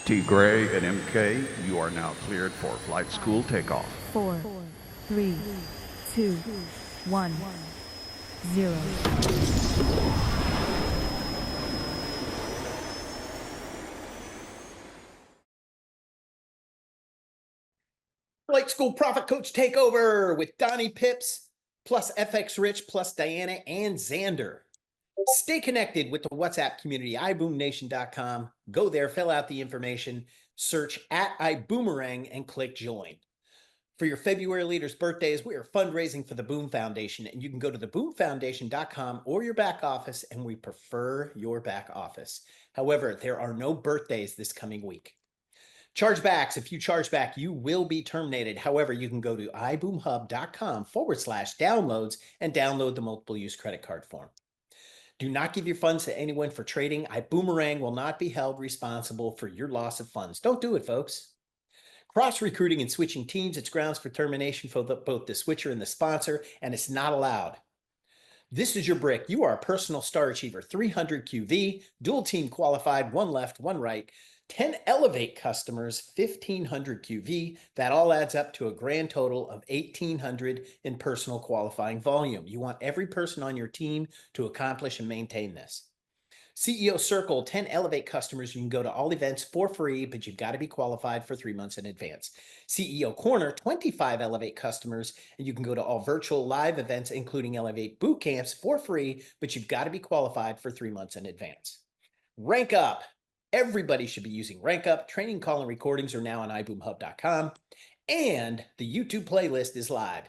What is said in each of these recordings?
T. Gray and MK, you are now cleared for flight school takeoff. 4, 3, 2, 1, 0. Flight School Profit Coach Takeover with Donnie Pips, plus FX Rich, plus Diana and Xander. Stay connected with the WhatsApp community, ibooMnation.com. Go there, fill out the information, search at Ibüümerang, and click join. For your February leaders' birthdays, we are fundraising for the BÜM Foundation, and you can go to the BÜMFoundation.com or your back office, and we prefer your back office. However, there are no birthdays this coming week. Chargebacks, if you charge back, you will be terminated. However, you can go to iboomhub.com/downloads and download the multiple use credit card form. Do not give your funds to anyone for trading. Ibüümerang will not be held responsible for your loss of funds. Don't do it, folks. Cross-recruiting and switching teams, it's grounds for termination for both the switcher and the sponsor, and it's not allowed. This is your brick. You are a personal star achiever, 300 QV, dual team qualified, one left, one right, 10 Elevate customers, 1,500 QV. That all adds up to a grand total of 1,800 in personal qualifying volume. You want every person on your team to accomplish and maintain this. CEO Circle, 10 Elevate customers. You can go to all events for free, but you've got to be qualified for 3 months in advance. CEO Corner, 25 Elevate customers, and you can go to all virtual live events, including Elevate boot camps for free, but you've got to be qualified for 3 months in advance. Rank Up. Everybody should be using Rank Up. Training call and recordings are now on iboomhub.com, and the YouTube playlist is live.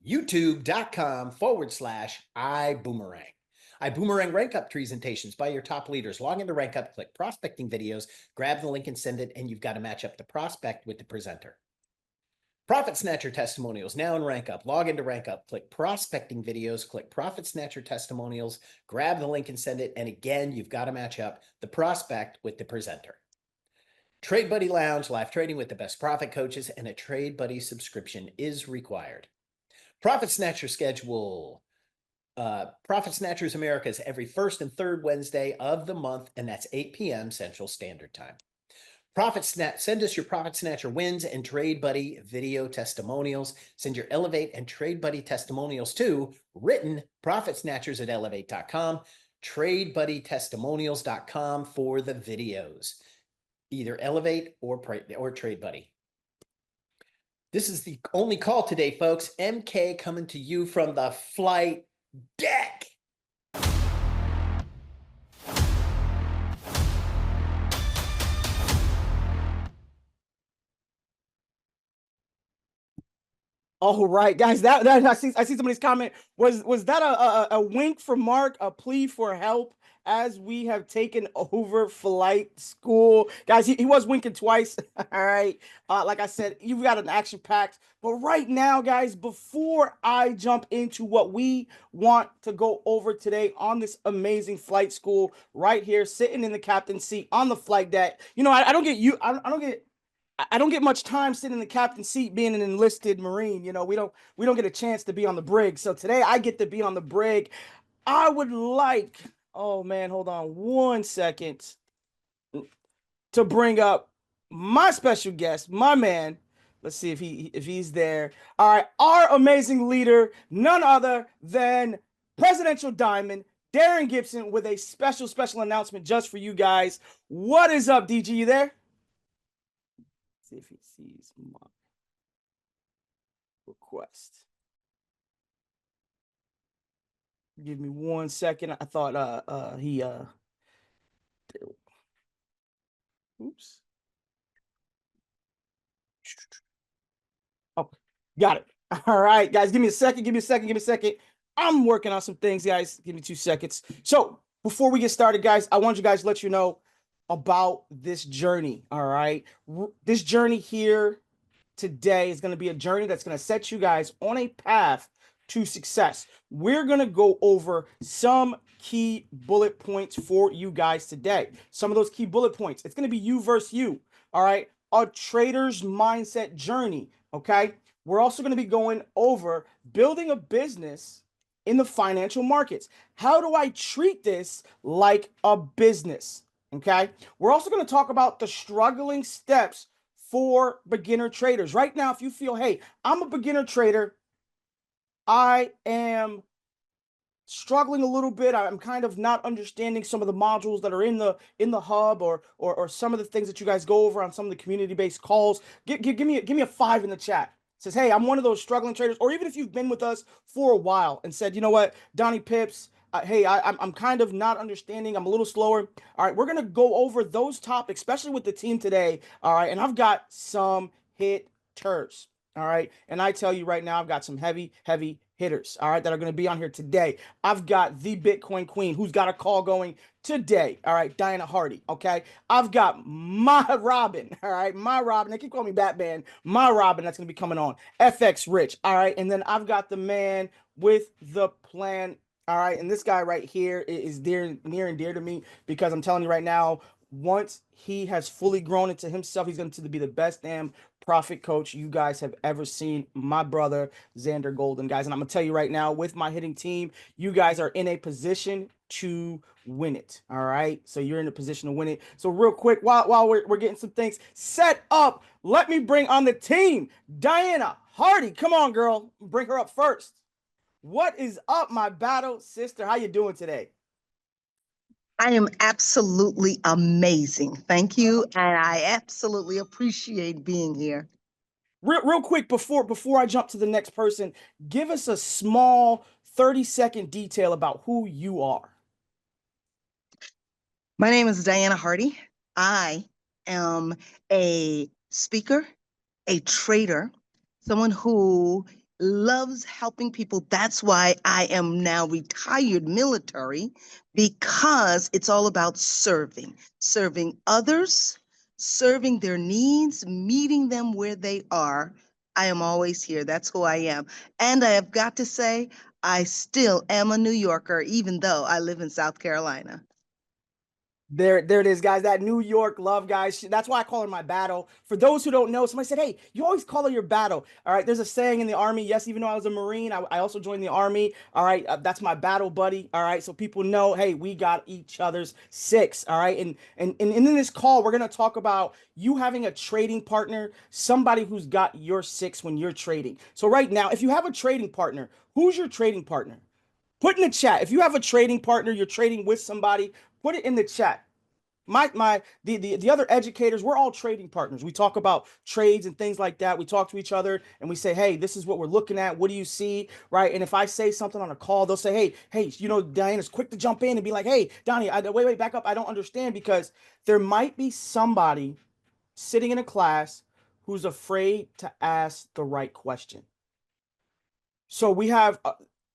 youtube.com/iboomerang. Ibüümerang Rank Up presentations by your top leaders. Log into Rank Up, click prospecting videos, grab the link and send it, and you've got to match up the prospect with the presenter. Profit Snatcher testimonials now in Rank Up. Log into Rank Up, click prospecting videos, click Profit Snatcher testimonials, grab the link and send it. And again, you've got to match up the prospect with the presenter. Trade Buddy Lounge, live trading with the best profit coaches, and a Trade Buddy subscription is required. Profit Snatcher schedule. Profit Snatchers America is every first and third Wednesday of the month, and that's 8 p.m. Central Standard Time. Send us your Profit Snatcher wins and Trade Buddy video testimonials. Send your Elevate and Trade Buddy testimonials to written profitsnatchers@elevate.com, tradebuddytestimonials.com for the videos, either Elevate or Trade Buddy. This is the only call today, folks. MK coming to you from the flight deck. All right, guys. That I see somebody's comment. Was that a wink from Mark, a plea for help as we have taken over flight school? Guys, he was winking twice. All right. Like I said, you've got an action packed. But right now, guys, before I jump into what we want to go over today on this amazing flight school right here, sitting in the captain's seat on the flight deck. You know, I don't get much time sitting in the captain's seat being an enlisted Marine. You know, we don't get a chance to be on the brig. So today I get to be on the brig. I would like, oh man, hold on 1 second, to bring up my special guest, my man. Let's see if he's there. All right, our amazing leader, none other than Presidential Diamond, Darren Gibson, with a special announcement just for you guys. What is up, DG? You there? See if he sees my request. Give me 1 second. I thought oops. Oh, got it. All right, guys, give me a second. I'm working on some things, guys. Give me 2 seconds. So before we get started, guys, I want you guys to let you know about this journey. All right, this journey here today is going to be a journey that's going to set you guys on a path to success. We're going to go over some key bullet points for you guys today. Some of those key bullet points, it's going to be you versus you. All right, a trader's mindset journey. Okay, we're also going to be going over building a business in the financial markets. How do I treat this like a business? Okay. We're also going to talk about the struggling steps for beginner traders. Right now, if you feel, hey, I'm a beginner trader, I am struggling a little bit. I'm kind of not understanding some of the modules that are in the hub, or some of the things that you guys go over on some of the community-based calls. Give me a 5 in the chat. It says, hey, I'm one of those struggling traders. Or even if you've been with us for a while and said, you know what, Donnie Pips, hey, I'm kind of not understanding. I'm a little slower. All right, we're gonna go over those topics, especially with the team today. All right, and I've got some hitters. All right, and I tell you right now, I've got some heavy hitters. All right, that are going to be on here today. I've got the Bitcoin Queen, who's got a call going today. All right, Diana Hardy. Okay, I've got my Robin. All right, my Robin. They keep calling me Batman. My Robin, that's going to be coming on. FX Rich. All right, and then I've got the man with the plan. All right, and this guy right here is near and dear to me, because I'm telling you right now, once he has fully grown into himself, he's going to be the best damn profit coach you guys have ever seen. My brother, Xander Golden, guys. And I'm going to tell you right now, with my hitting team, you guys are in a position to win it. All right. So you're in a position to win it. So real quick, while we're getting some things set up, let me bring on the team, Diana Hardy. Come on, girl. Bring her up first. What is up, my battle sister? How you doing today? I am absolutely amazing. Thank you. And I absolutely appreciate being here. Real quick, before I jump to the next person, give us a small 30-second detail about who you are. My name is Diana Hardy. I am a speaker, a trader, someone who loves helping people. That's why I am now retired military, because it's all about serving others, serving their needs, meeting them where they are. I am always here. That's who I am. And I have got to say, I still am a New Yorker, even though I live in South Carolina. There it is, guys. That New York love, guys. That's why I call her my battle. For those who don't know, somebody said, hey, you always call her your battle. All right. There's a saying in the Army. Yes, even though I was a Marine, I also joined the Army. All right. That's my battle buddy. All right. So people know, hey, we got each other's six. All right. And in this call, we're going to talk about you having a trading partner, somebody who's got your six when you're trading. So right now, if you have a trading partner, who's your trading partner? Put in the chat. If you have a trading partner, you're trading with somebody, put it in the chat. The other educators, we're all trading partners. We talk about trades and things like that. We talk to each other and we say, hey, this is what we're looking at. What do you see? Right. And if I say something on a call, they'll say, hey, Diana's quick to jump in and be like, hey, Donnie, wait, back up. I don't understand, because there might be somebody sitting in a class who's afraid to ask the right question. So we have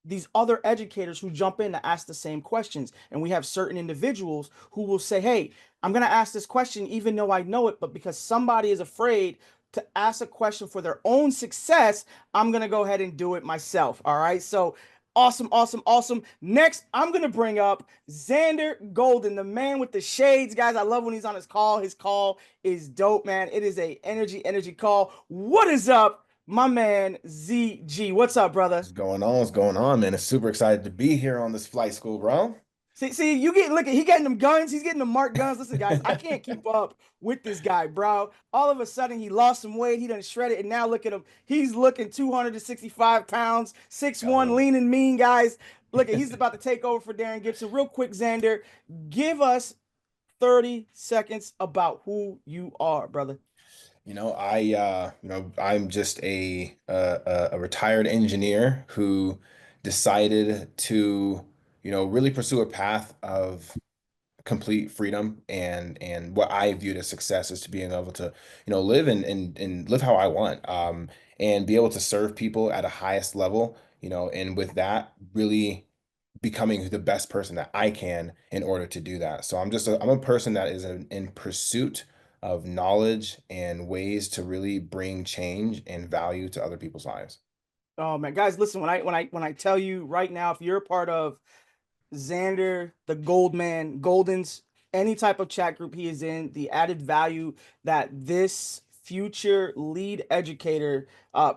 these other educators who jump in to ask the same questions. And we have certain individuals who will say, hey, I'm going to ask this question even though I know it, but because somebody is afraid to ask a question for their own success, I'm going to go ahead and do it myself. All right. So awesome. Next, I'm going to bring up Xander Golden, the man with the shades. Guys, I love when he's on his call. His call is dope, man. It is a energy call. What is up, my man ZG? What's up, brother? What's going on? What's going on, man? I'm super excited to be here on this flight school, bro. See, look at, he getting them guns. He's getting the marked guns. Listen, guys, I can't keep up with this guy, bro. All of a sudden, he lost some weight. He done shredded, and now look at him. He's looking 265 pounds, 6'1", lean and mean, guys. Look at, he's about to take over for Darren Gibson. Real quick, Xander, give us 30 seconds about who you are, brother. I'm just a retired engineer who decided to, really pursue a path of complete freedom, and what I viewed as success is to being able to, live and live how I want, and be able to serve people at a highest level, and with that, really becoming the best person that I can in order to do that. So I'm a person that is in pursuit of knowledge and ways to really bring change and value to other people's lives. Oh man, guys, listen, when I tell you right now, if you're a part of Xander, the Golden's, any type of chat group he is in, the added value that this future lead educator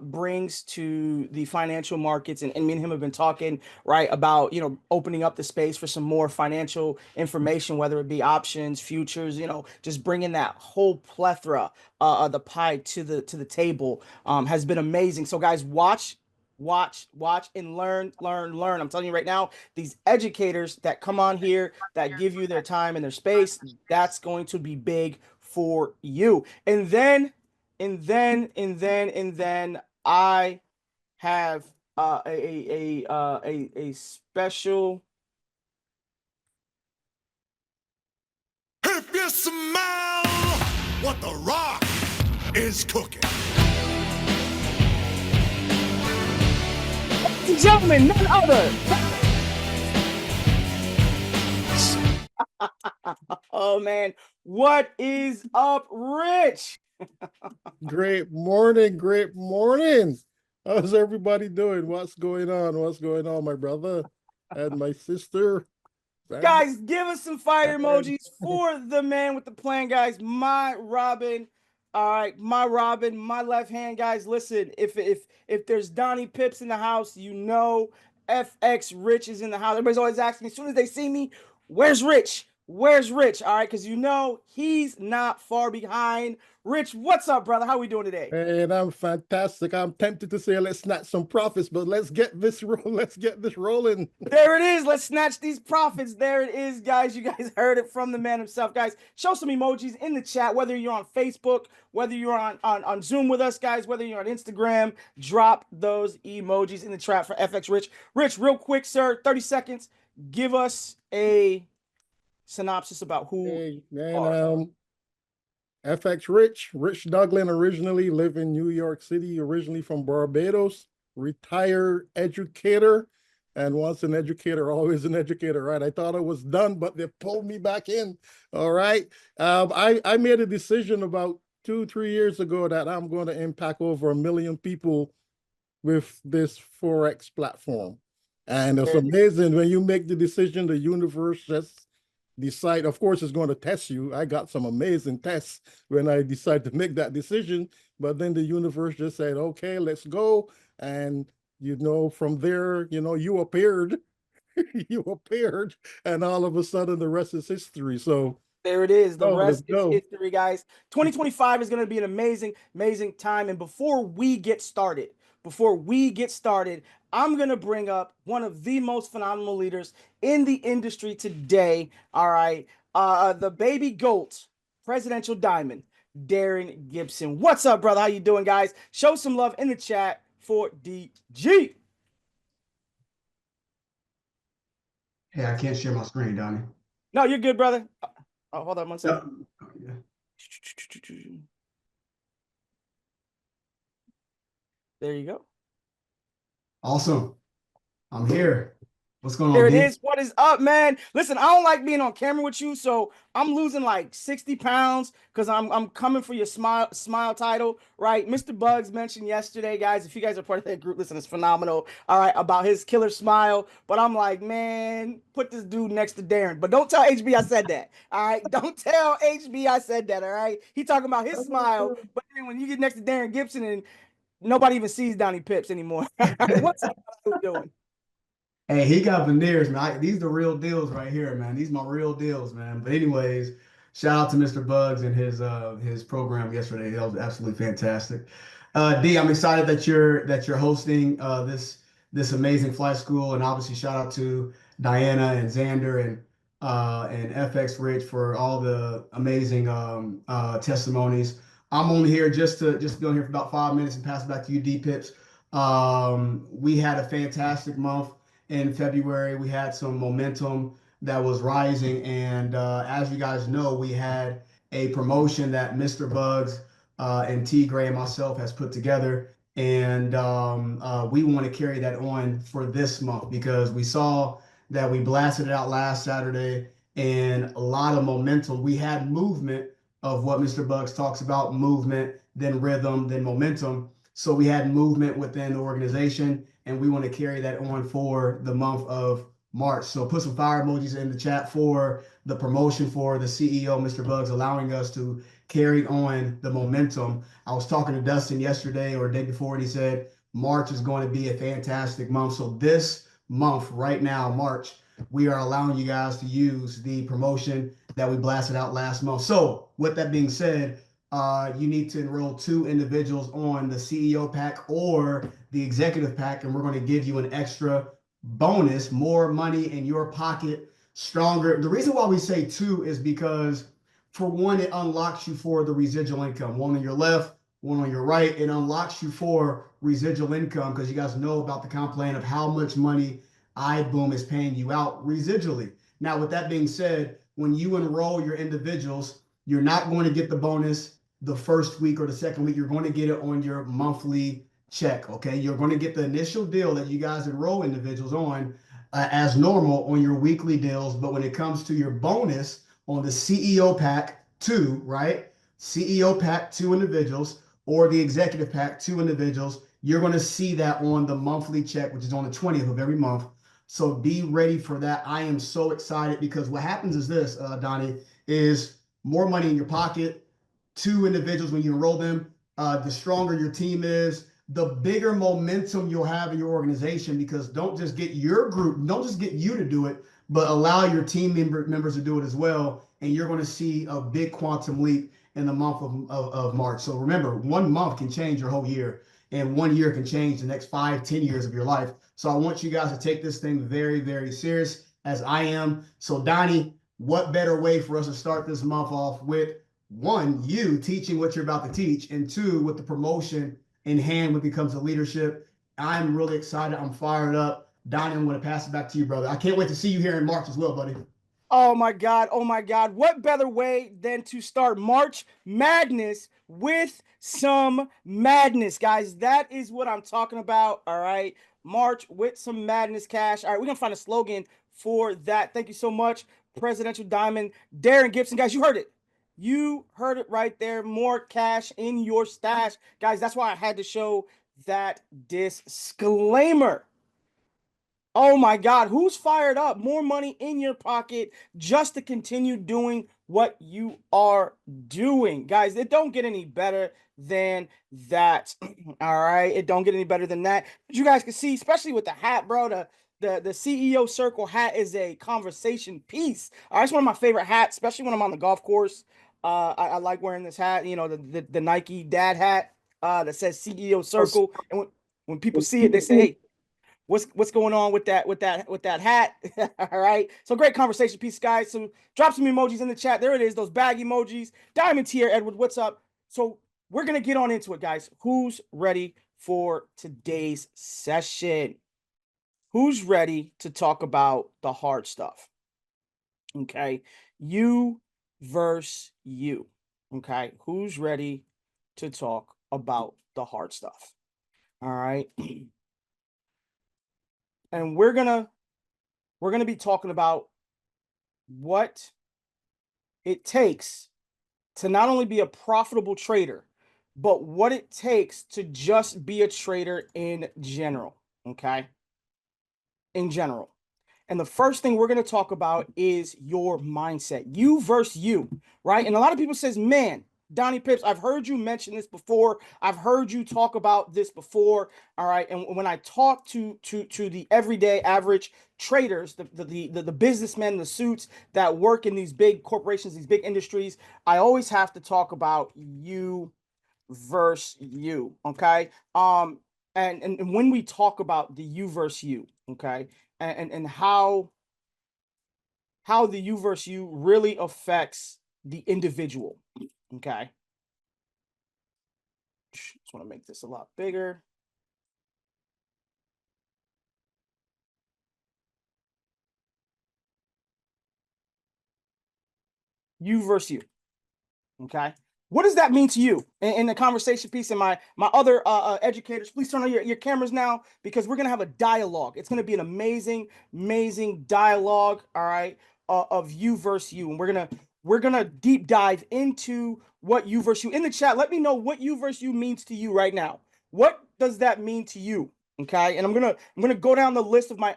brings to the financial markets. And me and him have been talking, right, about, opening up the space for some more financial information, whether it be options, futures, just bringing that whole plethora of the pie to the table has been amazing. So guys, watch and learn. I'm telling you right now, these educators that come on here, that give you their time and their space, that's going to be big for you. And then I have a special. If you smell what the rock is cooking. Ladies and gentlemen, none other. Oh man, what is up, Rich? Great morning, great morning. How's everybody doing? What's going on? What's going on, my brother and my sister? Guys, give us some fire emojis for the man with the plan, guys. My Robin. All right, my Robin, my left hand, guys. Listen, if there's Donnie Pips in the house, FX Rich is in the house. Everybody's always asking me as soon as they see me, where's Rich? Where's Rich? All right, because he's not far behind. Rich, what's up, brother? How we doing today? And I'm fantastic. I'm tempted to say let's snatch some profits, but let's get this rolling. There it is. Let's snatch these profits. There it is, guys. You guys heard it from the man himself, guys. Show some emojis in the chat, whether you're on Facebook, whether you're on Zoom with us, guys, whether you're on Instagram. Drop those emojis in the chat for FX Rich. Rich, real quick, sir, 30 seconds. Give us a synopsis about who FX Rich Douglas, originally live in New York City, originally from Barbados, retired educator, and once an educator, always an educator, right? I thought I was done, but they pulled me back in. All right. I made a decision about 2-3 years ago that I'm going to impact over 1 million people with this Forex platform. And it's amazing when you make the decision, the universe just decide. Of course, it's going to test you. I got some amazing tests when I decided to make that decision, but then the universe just said, okay, let's go. And, from there, you appeared, and all of a sudden the rest is history. So there it is. The rest is history, guys. 2025 is going to be an amazing, amazing time. And before we get started, I'm going to bring up one of the most phenomenal leaders in the industry today. All right. The baby GOAT, presidential diamond, Darren Gibson. What's up, brother? How you doing, guys? Show some love in the chat for DG. Hey, I can't share my screen, Donnie. No, you're good, brother. Oh, hold on one second. Oh, yeah. There you go. Awesome. I'm here. What's going on? There it is. What is up, man? Listen, I don't like being on camera with you, so I'm losing like 60 pounds because I'm coming for your smile title, right? Mr. Bugs mentioned yesterday, guys, if you guys are part of that group, listen, it's phenomenal, all right, about his killer smile. But I'm like, man, put this dude next to Darren. But don't tell HB I said that, all right? Don't tell HB I said that, all right? He talking about his smile, but then when you get next to Darren Gibson and nobody even sees Donnie Pips anymore. What's up? How you doing? Hey, he got veneers, man. These are the real deals right here, man. These are my real deals, man. But anyways, shout out to Mr. Bugs and his program yesterday. That was absolutely fantastic. D, I'm excited that you're hosting this amazing flight school, and obviously shout out to Diana and Xander and FX Rich for all the amazing testimonies. I'm only here just to be on here for about 5 minutes and pass it back to you, D Pips. We had a fantastic month in February. We had some momentum that was rising, and as you guys know, we had a promotion that Mr. Bugs and T Gray and myself has put together, and we want to carry that on for this month because we saw that we blasted it out last Saturday and a lot of momentum. We had movement of what Mr. Bugs talks about, movement, then rhythm, then momentum. So we had movement within the organization, and we want to carry that on for the month of March. So put some fire emojis in the chat for the promotion for the CEO, Mr. Bugs, allowing us to carry on the momentum. I was talking to Dustin yesterday or the day before, and he said March is going to be a fantastic month. So this month right now, March, we are allowing you guys to use the promotion that we blasted out last month. So with that being said, you need to enroll 2 individuals on the CEO pack or the executive pack, and we're going to give you an extra bonus, more money in your pocket, stronger. The reason why we say 2 is because, for one, it unlocks you for the residual income. One on your left, one on your right. It unlocks you for residual income because you guys know about the comp plan of how much money iBoom is paying you out residually. Now, with that being said, when you enroll your individuals, you're not going to get the bonus the first week or the second week. You're going to get it on your monthly check, okay? You're going to get the initial deal that you guys enroll individuals on as normal on your weekly deals. But when it comes to your bonus on the CEO pack 2, right? CEO pack 2 individuals or the executive pack 2 individuals, you're going to see that on the monthly check, which is on the 20th of every month. So be ready for that. I am so excited because what happens is this, Donnie, is more money in your pocket. 2 individuals, when you enroll them, the stronger your team is, the bigger momentum you'll have in your organization, because don't just get your group, don't just get you to do it, but allow your team members to do it as well. And you're going to see a big quantum leap in the month of March. So remember, 1 month can change your whole year, and 1 year can change the next 5, 10 years of your life. So I want you guys to take this thing very, very serious, as I am. So Donnie, what better way for us to start this month off with, 1, you teaching what you're about to teach, and 2, with the promotion in hand when it comes to leadership. I'm really excited. I'm fired up. Donnie, I'm going to pass it back to you, brother. I can't wait to see you here in March as well, buddy. Oh my God. Oh my God. What better way than to start March Madness with some madness, guys? That is what I'm talking about. All right. March with some madness cash. All right. We're going to find a slogan for that. Thank you so much, Presidential Diamond, Darren Gibson. Guys, you heard it. You heard it right there. More cash in your stash. Guys, that's why I had to show that disclaimer. Oh my God, who's fired up? More money in your pocket just to continue doing what you are doing. Guys, it don't get any better than that. All right, it don't get any better than that. But you guys can see, especially with the hat, bro, the CEO Circle hat is a conversation piece. All right, it's one of my favorite hats, especially when I'm on the golf course. I like wearing this hat, you know, the Nike dad hat that says CEO Circle. And when people see it, they say, hey, what's going on with that hat? All right. So great conversation piece, guys. So drop some emojis in the chat. There it is, those bag emojis. Diamond tier, Edward, what's up? So we're gonna get on into it, guys. Who's ready for today's session? Who's ready to talk about the hard stuff? Okay. You versus you. Okay. Who's ready to talk about the hard stuff? All right. And we're gonna be talking about what it takes to not only be a profitable trader, but what it takes to just be a trader in general. Okay. In general. And the first thing we're going to talk about is your mindset. You versus you, right? And a lot of people says, man, Donnie Pips, I've heard you mention this before. I've heard you talk about this before. All right. And when I talk to the everyday average traders, the businessmen, the suits that work in these big corporations, these big industries, I always have to talk about you versus you. Okay. And when we talk about the you versus you, okay, and how the you versus you really affects the individual. Okay. Just want to make this a lot bigger. You versus you. Okay. What does that mean to you? In the conversation piece, and my other educators, please turn on your cameras now, because we're going to have a dialogue. It's going to be an amazing dialogue. All right. Of you versus you. And we're gonna deep dive into what you versus you. In the chat, let me know what you versus you means to you right now. What does that mean to you? Okay, and I'm gonna go down the list of my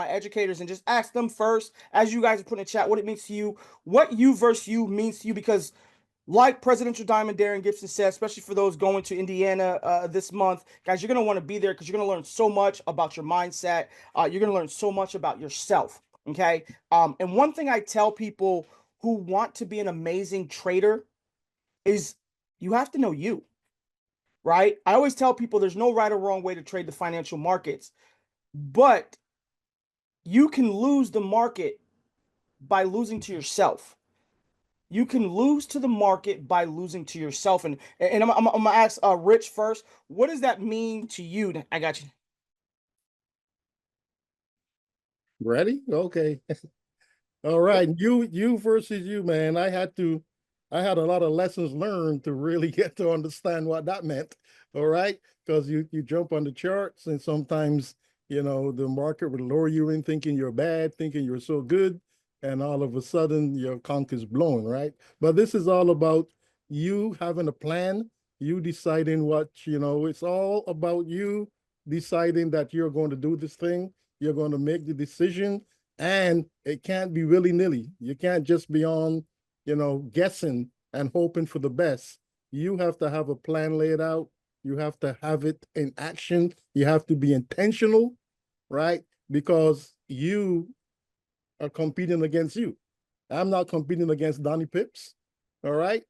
educators and just ask them first, as you guys are putting in chat, what it means to you, what you versus you means to you, because Like Presidential Diamond Darren Gibson said, especially for those going to Indiana this month, guys, you're going to want to be there because you're going to learn so much about your mindset. You're going to learn so much about yourself. Okay. And one thing I tell people who want to be an amazing trader is you have to know you, right? I always tell people there's no right or wrong way to trade the financial markets, but you can lose the market by losing to yourself. You can lose to the market by losing to yourself. And I'm gonna ask Rich first. What does that mean to you? I got you. Ready? Okay. All right. You versus you, man. I had a lot of lessons learned to really get to understand what that meant. All right. Because you jump on the charts and sometimes, the market would lure you in thinking you're bad, thinking you're so good. And all of a sudden your conch is blown, right? But this is all about you having a plan, you deciding it's all about you deciding that you're going to do this thing, you're going to make the decision, and it can't be willy-nilly. You can't just be on, guessing and hoping for the best. You have to have a plan laid out. You have to have it in action. You have to be intentional, right? Because you are competing against you. I'm not competing against Donnie Pips. All right.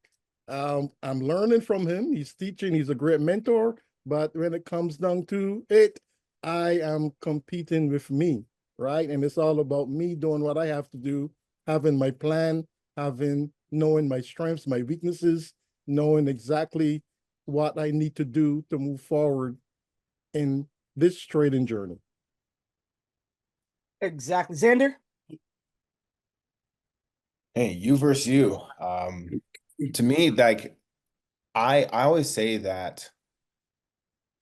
I'm learning from him. He's teaching. He's a great mentor. But when it comes down to it, I am competing with me, right? And it's all about me doing what I have to do, having my plan, knowing my strengths, my weaknesses, knowing exactly what I need to do to move forward in this trading journey. Exactly. Xander? Hey, you versus you. To me, like I always say that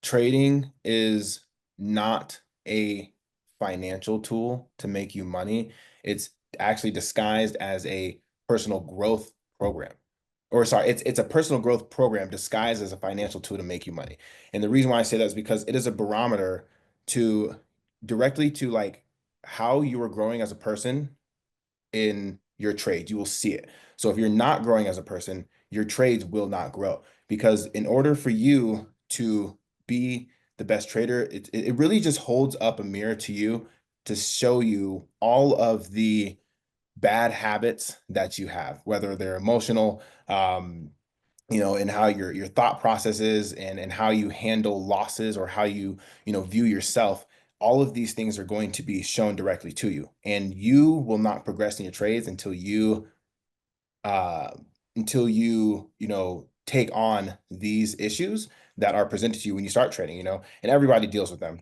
trading is not a financial tool to make you money. It's actually disguised as a personal growth program. Or sorry, it's a personal growth program disguised as a financial tool to make you money. And the reason why I say that is because it is a barometer to directly to like how you are growing as a person in your trades. You will see it. So if you're not growing as a person, your trades will not grow, because in order for you to be the best trader, it really just holds up a mirror to you to show you all of the bad habits that you have, whether they're emotional, and how your thought process is, and how you handle losses, or how you view yourself. All of these things are going to be shown directly to you, and you will not progress in your trades until you take on these issues that are presented to you when you start trading, and everybody deals with them.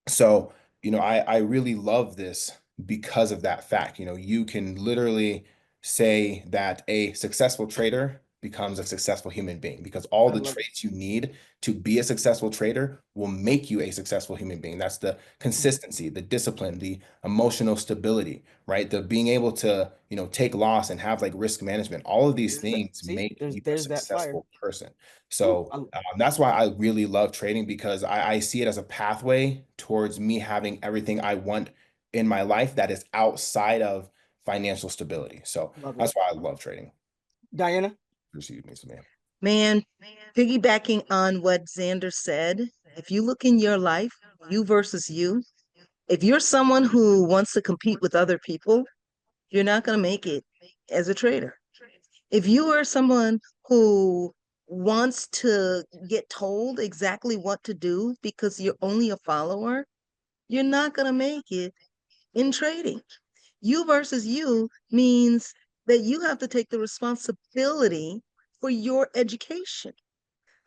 So, I really love this because of that fact. You can literally say that a successful trader becomes a successful human being, because all the traits you need to be a successful trader will make you a successful human being. That's the consistency, the discipline, the emotional stability, right? The being able to, take loss and have like risk management. All of these things make you a successful person. So that's why I really love trading, because I see it as a pathway towards me having everything I want in my life that is outside of financial stability. So that's why I love trading. Diana? Excuse me, Samantha. Man, piggybacking on what Xander said, if you look in your life, you versus you, if you're someone who wants to compete with other people, you're not going to make it as a trader. If you are someone who wants to get told exactly what to do because you're only a follower, you're not going to make it in trading. You versus you means that you have to take the responsibility for your education.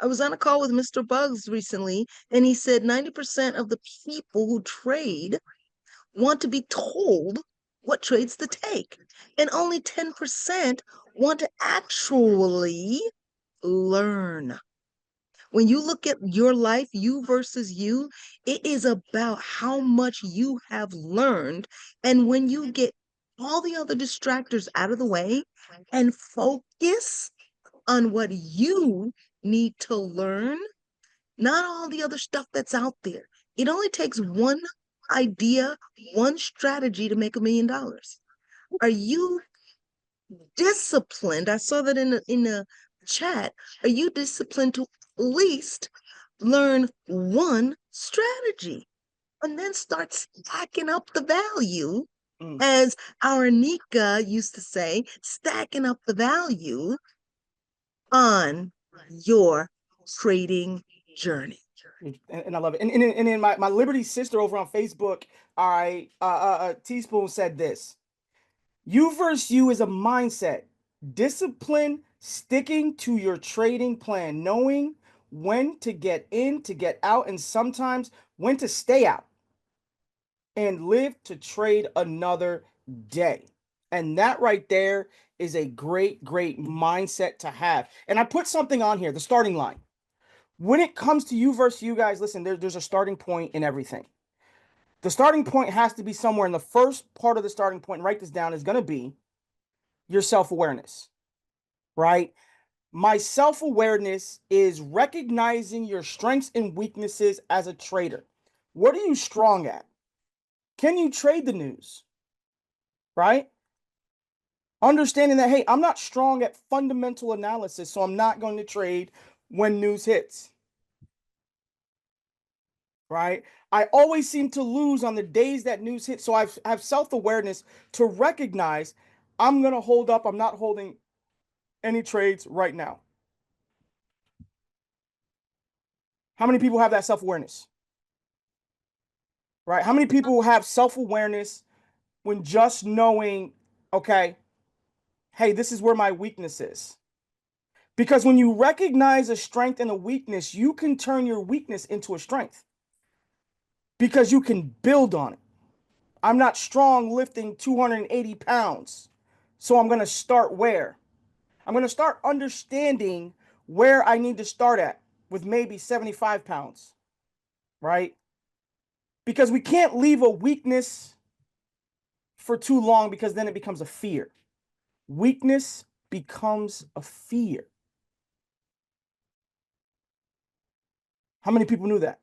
I was on a call with Mr. Bugs recently, and he said 90% of the people who trade want to be told what trades to take, and only 10% want to actually learn. When you look at your life, you versus you, it is about how much you have learned. And when you get all the other distractors out of the way and focus on what you need to learn, not all the other stuff that's out there. It only takes one idea, one strategy to make $1 million. Are you disciplined? I saw that in a chat, are you disciplined to at least learn one strategy and then start stacking up the value? As our Nika used to say, stacking up the value on your trading journey. And I love it. And then my Liberty sister over on Facebook, Teaspoon said this: you versus you is a mindset, discipline, sticking to your trading plan, knowing when to get in, to get out, and sometimes when to stay out and live to trade another day. And that right there is a great mindset to have. And I put something on here, the starting line. When it comes to you versus you guys, listen, there's a starting point in everything. The starting point has to be somewhere in the first part of the starting point. Write this down, is going to be your self-awareness, right? My self-awareness is recognizing your strengths and weaknesses as a trader. What are you strong at? Can you trade the news, right? Understanding that, hey, I'm not strong at fundamental analysis, so I'm not going to trade when news hits, right? I always seem to lose on the days that news hits, so I have self-awareness to recognize I'm going to hold up. I'm not holding any trades right now. How many people have that self-awareness? Right? How many people have self-awareness when just knowing, okay, hey, this is where my weakness is? Because when you recognize a strength and a weakness, you can turn your weakness into a strength because you can build on it. I'm not strong lifting 280 pounds. So I'm going to start where? I'm going to start understanding where I need to start at with maybe 75 pounds, right? Because we can't leave a weakness for too long, because then it becomes a fear. Weakness becomes a fear. How many people knew that?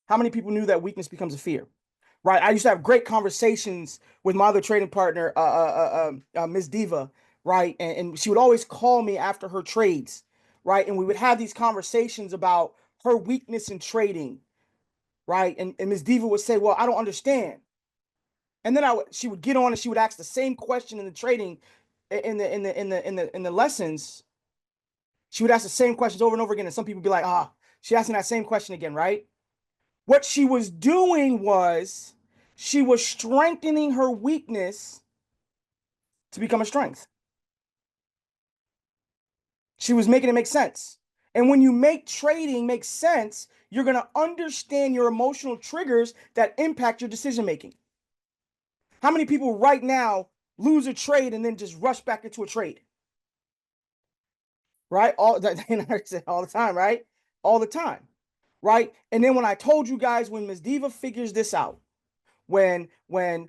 How many people knew that weakness becomes a fear? Right? I used to have great conversations with my other trading partner, Ms. Diva, right? And she would always call me after her trades, right? And we would have these conversations about her weakness in trading, right? And Ms. Diva would say, well, I don't understand. And then she would get on and she would ask the same question in the trading, in the lessons. She would ask the same questions over and over again, and some people would be like, she's asking that same question again, right? What she was doing was she was strengthening her weakness to become a strength. She was making it make sense. And when you make trading make sense, you're going to understand your emotional triggers that impact your decision making. How many people right now lose a trade and then just rush back into a trade? Right? All the time, right? All the time. Right? And then when I told you guys, when Ms. Diva figures this out, when Ivana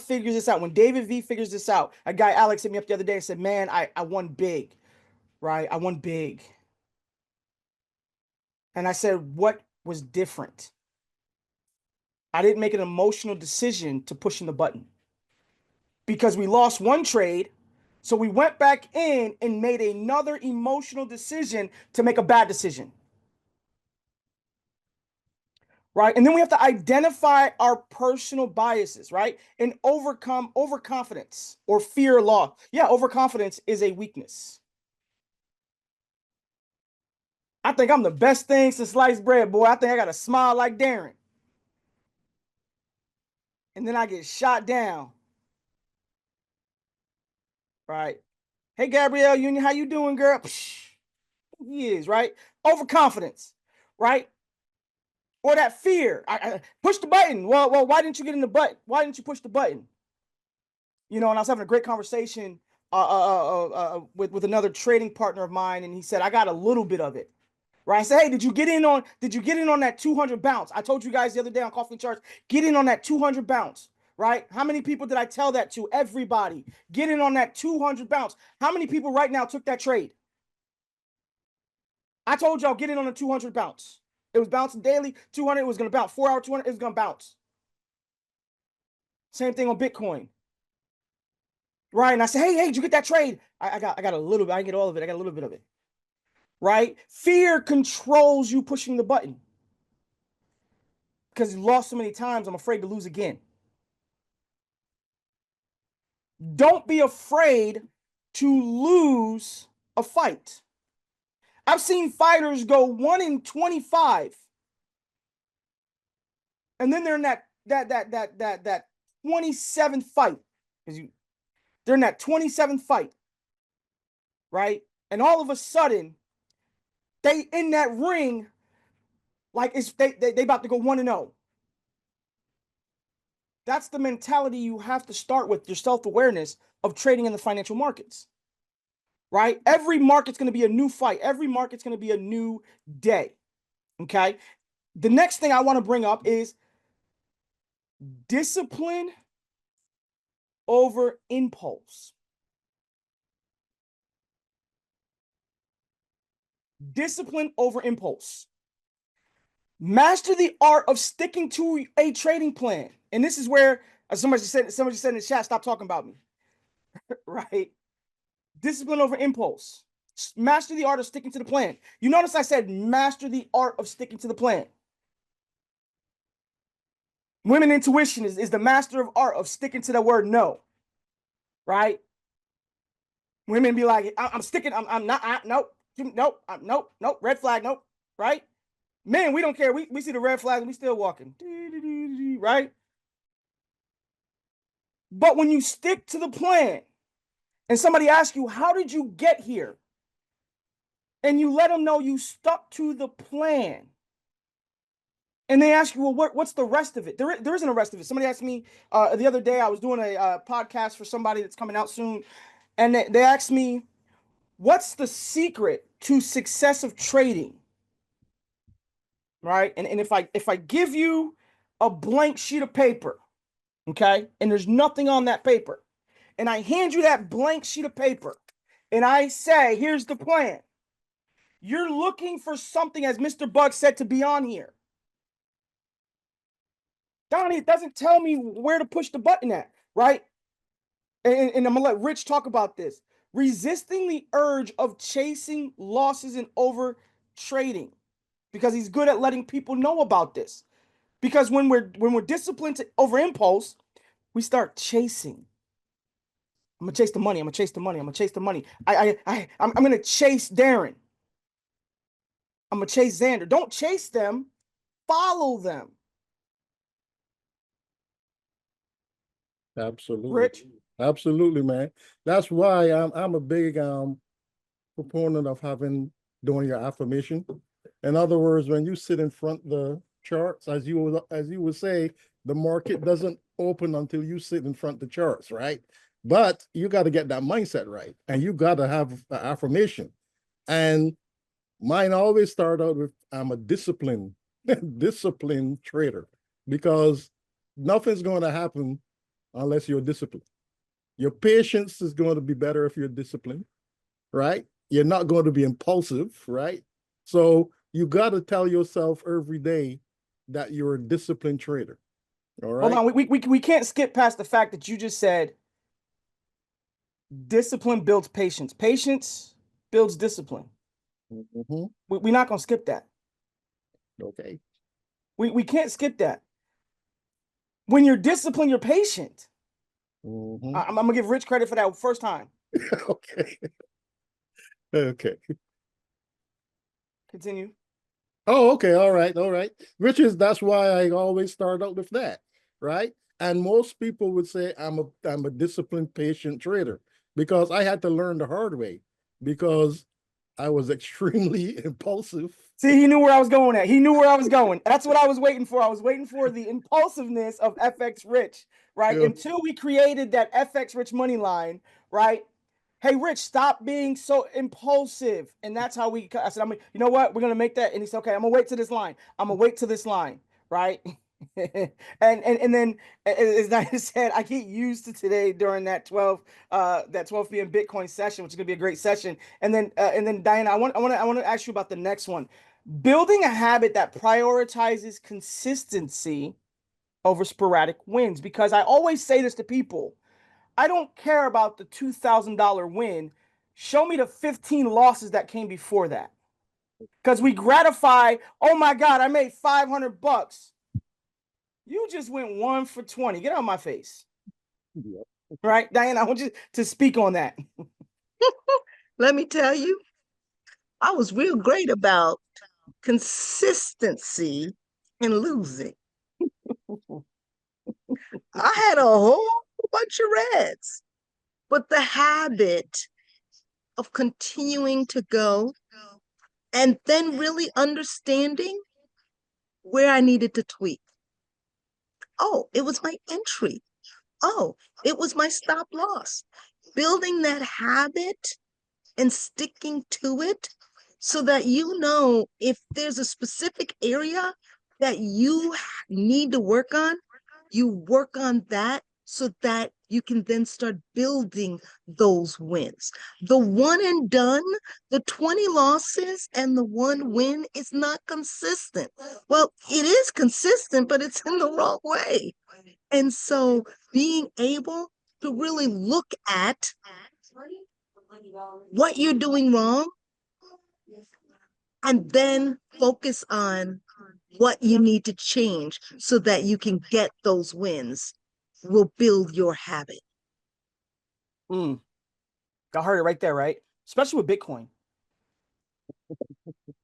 figures this out, when David V figures this out, a guy, Alex, hit me up the other day and said, man, I won big, right? I won big. And I said, what was different? I didn't make an emotional decision to pushing the button because we lost one trade. So we went back in and made another emotional decision to make a bad decision. Right? And then we have to identify our personal biases, right? And overcome overconfidence or fear of loss. Yeah, overconfidence is a weakness. I think I'm the best thing since sliced bread, boy. I think I got a smile like Darren. And then I get shot down. Right? Hey, Gabrielle Union, how you doing, girl? Psh, he is, right? Overconfidence, right? Or that fear. I push the button. Well, why didn't you get in the button? Why didn't you push the button? You know, and I was having a great conversation with another trading partner of mine, and he said, I got a little bit of it. Right? I said, hey, did you get in on that 200 bounce? I told you guys the other day on Coffee Charts, get in on that 200 bounce. Right? How many people did I tell that to? Everybody. Get in on that 200 bounce. How many people right now took that trade? I told y'all, get in on the 200 bounce. It was bouncing daily. 200, it was going to bounce. 4 hour, 200, it was going to bounce. Same thing on Bitcoin. right? And I say, hey, did you get that trade? I got a little bit. I didn't get all of it. I got a little bit of it, right? Fear controls you pushing the button because you lost so many times. I'm afraid to lose again. Don't be afraid to lose a fight. I've seen fighters go 1 in 25, and then they're in that 27th fight. They're in that 27th fight, right? And all of a sudden, they in that ring like it's they about to go 1-0. That's the mentality you have to start with, your self-awareness of trading in the financial markets, right? Every market's going to be a new fight. Every market's going to be a new day, okay? The next thing I want to bring up is discipline over impulse. Discipline over impulse. Master the art of sticking to a trading plan. And this is where somebody said in the chat, stop talking about me. Right? Discipline over impulse. Master the art of sticking to the plan. You notice I said master the art of sticking to the plan. Women intuition is the master of art of sticking to the word no. Right? Women be like, I'm sticking, I'm not, nope, red flag, nope, right? Men, we don't care. We see the red flag and we still walking, right? But when you stick to the plan and somebody asks you, how did you get here? And you let them know you stuck to the plan. And they ask you, well, what's the rest of it? There isn't a rest of it. Somebody asked me the other day, I was doing a podcast for somebody that's coming out soon. And they asked me, what's the secret to success of trading? Right? And if I give you a blank sheet of paper, okay, and there's nothing on that paper, and I hand you that blank sheet of paper, and I say, here's the plan. You're looking for something, as Mr. Bug said, to be on here. Donnie, it doesn't tell me where to push the button at, right? And I'm gonna let Rich talk about this. Resisting the urge of chasing losses and over trading, because he's good at letting people know about this. Because when we're disciplined over impulse, we start chasing. I'm gonna chase the money. I'm gonna chase the money. I'm gonna chase the money. I'm gonna chase Darren. I'm gonna chase Xander. Don't chase them. Follow them. Absolutely. Rich? Absolutely, man. That's why I'm a big proponent of doing your affirmation. In other words, when you sit in front of the charts, as you would say, the market doesn't open until you sit in front of the charts, right? But you got to get that mindset right, and you got to have an affirmation. And mine always start out with, I'm a disciplined trader, because nothing's going to happen unless you're disciplined. Your patience is going to be better if you're disciplined, right? You're not going to be impulsive, right? So you got to tell yourself every day that you're a disciplined trader. All right. Hold on, we can't skip past the fact that you just said discipline builds patience. Patience builds discipline. Mm-hmm. We're not gonna skip that. Okay. We can't skip that. When you're disciplined, you're patient. Mm-hmm. I'm gonna give Rich credit for that first time. Okay. Okay. Continue. Oh, okay. All right. All right. Richards, that's why I always start out with that, right? And most people would say I'm a disciplined, patient trader, because I had to learn the hard way, because I was extremely impulsive. See, he knew where I was going at. He knew where I was going. That's what I was waiting for. I was waiting for the impulsiveness of FX Rich, right? Yeah. Until we created that FX Rich money line, right? Hey, Rich, stop being so impulsive. And that's how I said, you know what? We're going to make that. And he said, okay, I'm going to wait to this line. I'm going to wait to this line, right? and then, as Diana said, I get used to today during that 12 p.m. Bitcoin session, which is going to be a great session. And then Diana, I want to ask you about the next one. Building a habit that prioritizes consistency over sporadic wins. Because I always say this to people. I don't care about the $2,000 win. Show me the 15 losses that came before that. Because we gratify, oh my God, I made $500. You just went 1 for 20. Get out of my face. Yep. Right, Diane, I want you to speak on that. Let me tell you, I was real great about consistency in losing. I had a whole bunch of reds, but the habit of continuing to go and then really understanding where I needed to tweak. Oh, it was my entry. Oh, it was my stop loss. Building that habit and sticking to it so that you know if there's a specific area that you need to work on, you work on that so that you can then start building those wins. The one and done, the 20 losses and the one win is not consistent. Well, it is consistent, but it's in the wrong way. And so being able to really look at what you're doing wrong and then focus on what you need to change so that you can get those wins will build your habit. I heard it right there, right? Especially with Bitcoin.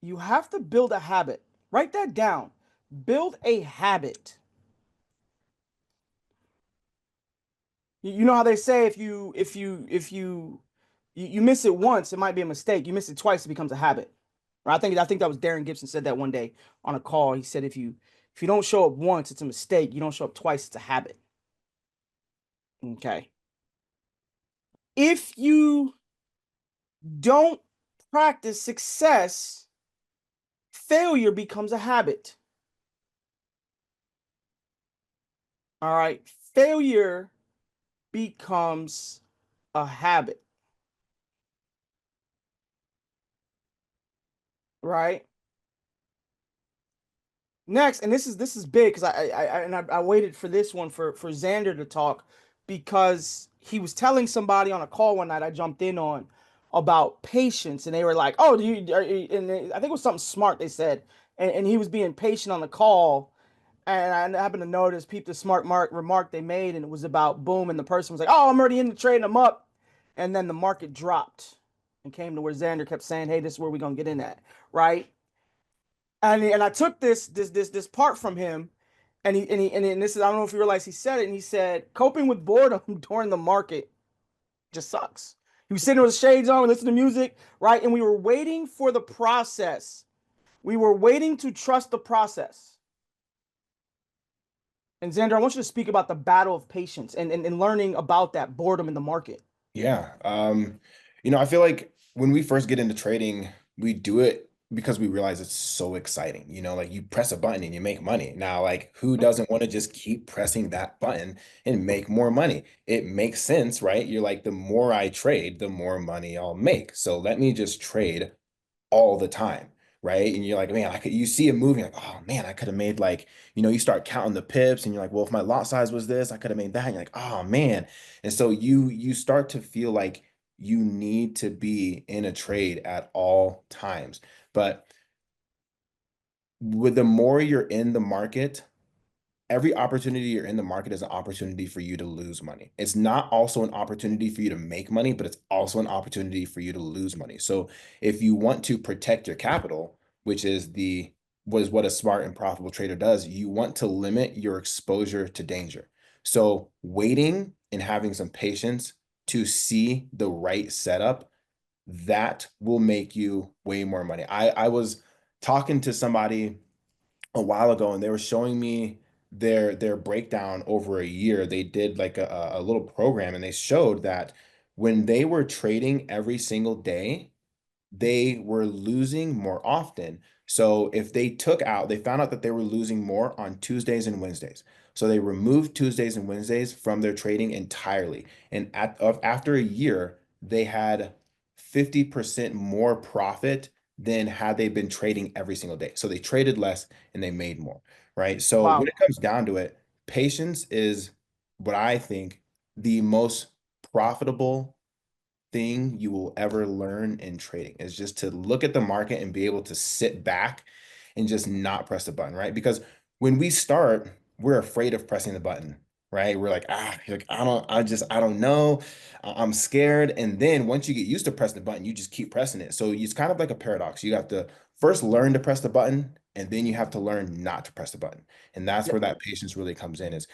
You have to build a habit. Write that down. Build a habit. You know how they say if you miss it once, it might be a mistake. You miss it twice, it becomes a habit. I think that was Darren Gibson said that one day on a call. He said if you don't show up once, it's a mistake. You don't show up twice, it's a habit. Okay. If you don't practice success, failure becomes a habit. All right. Failure becomes a habit. Right? Next, and this is big because I waited for this one for Xander to talk because he was telling somebody on a call one night I jumped in on about patience, and they were like, "Oh, I think it was something smart they said," and he was being patient on the call, and I happened to notice, peep the smart remark they made, and it was about BÜM, and the person was like, "Oh, I'm already in the trade, I'm up," and then the market dropped and came to where Xander kept saying, "Hey, this is where we're gonna get in at," right? And I took this part from him, and this is, I don't know if you realize he said it, and he said coping with boredom during the market just sucks. He was sitting with the shades on, listening to music, right? And we were waiting for the process. We were waiting to trust the process. And Xander, I want you to speak about the battle of patience and learning about that boredom in the market. Yeah. I feel like when we first get into trading, we do it because we realize it's so exciting. Like you press a button and you make money. Now, like who doesn't want to just keep pressing that button and make more money? It makes sense, right? You're like, the more I trade, the more money I'll make. So let me just trade all the time, right? And you're like, man, you see a movie, like, oh man, I could have made like, you start counting the pips and you're like, well, if my lot size was this, I could have made that. And you're like, oh man. And so you start to feel like you need to be in a trade at all times. But with the more you're in the market, every opportunity you're in the market is an opportunity for you to lose money. It's not also an opportunity for you to make money, but it's also an opportunity for you to lose money. So if you want to protect your capital, which is what a smart and profitable trader does, you want to limit your exposure to danger. So waiting and having some patience to see the right setup, that will make you way more money. I was talking to somebody a while ago, and they were showing me their breakdown over a year. They did like a little program, and they showed that when they were trading every single day, they were losing more often. So if they found out that they were losing more on Tuesdays and Wednesdays. So they removed Tuesdays and Wednesdays from their trading entirely. And after a year, they had 50% more profit than had they been trading every single day. So they traded less and they made more, right? So Wow. when it comes down to it, patience is what I think the most profitable thing you will ever learn in trading, is just to look at the market and be able to sit back and just not press the button, right? Because when we start, we're afraid of pressing the button, right? We're like, I don't know. I'm scared. And then once you get used to pressing the button, you just keep pressing it. So it's kind of like a paradox. You have to first learn to press the button, and then you have to learn not to press the button. And that's where that patience really comes in, is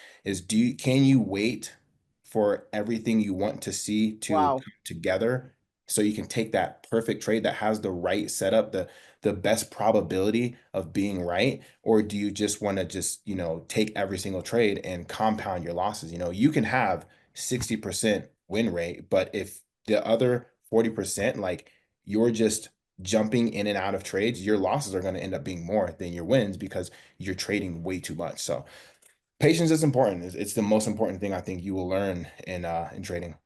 can you wait for everything you want to see to Wow. come together so you can take that perfect trade that has the right setup, the best probability of being right? Or do you just want to take every single trade and compound your losses? You can have 60% win rate, but if the other 40%, like, you're just jumping in and out of trades, your losses are going to end up being more than your wins because you're trading way too much. So patience is important. It's the most important thing I think you will learn in trading.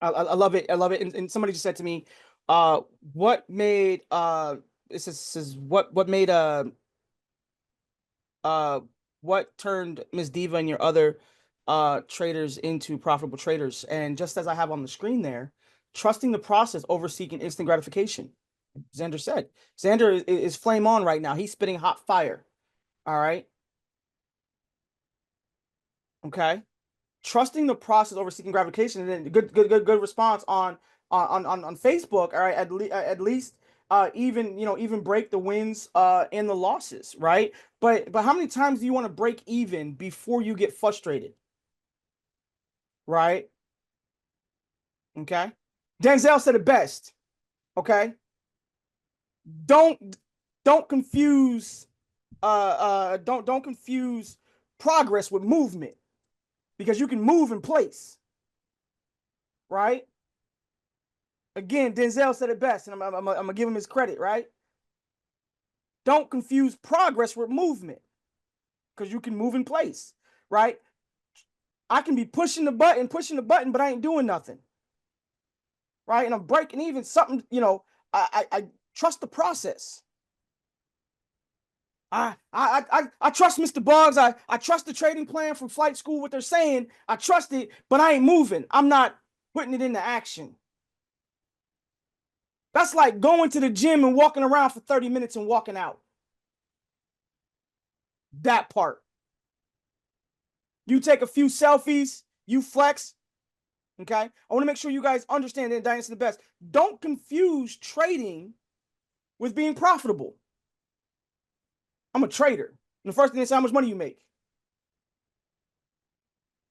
I love it. I love it. And somebody just said to me, what made what turned Miss Diva and your other traders into profitable traders? And just as I have on the screen there, trusting the process over seeking instant gratification. Xander said. Xander is flame on right now. He's spitting hot fire. All right. Okay. Trusting the process over seeking gratification, and then good response on Facebook. All right, at least even break the wins and the losses, right? But how many times do you want to break even before you get frustrated, right? Okay, Denzel said it best. Okay, don't confuse don't confuse progress with movement, because you can move in place, right? Again, Denzel said it best, and I'm gonna give him his credit, right? Don't confuse progress with movement, because you can move in place, right? I can be pushing the button, but I ain't doing nothing, right? And I'm breaking even something, I trust the process. I trust Mr. Buggs. I trust the trading plan from flight school, what they're saying. I trust it, but I ain't moving. I'm not putting it into action. That's like going to the gym and walking around for 30 minutes and walking out. That part. You take a few selfies, you flex. Okay. I want to make sure you guys understand that Diane's the best. Don't confuse trading with being profitable. I'm a trader. And the first thing is how much money you make.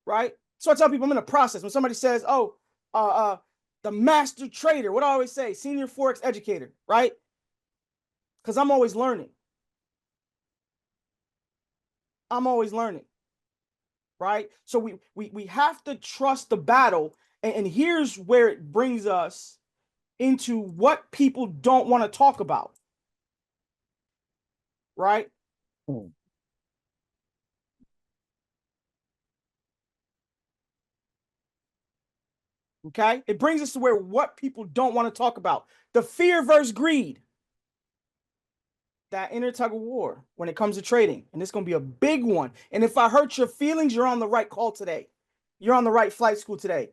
Right? So I tell people I'm in a process. When somebody says, oh, the master trader, what do I always say? Senior Forex educator, right? Because I'm always learning. I'm always learning. Right? So we have to trust the battle. And here's where it brings us into what people don't want to talk about. Right? Okay? It brings us to where what people don't want to talk about. The fear versus greed. That inner tug of war when it comes to trading. And it's going to be a big one. And if I hurt your feelings, you're on the right call today. You're on the right flight school today.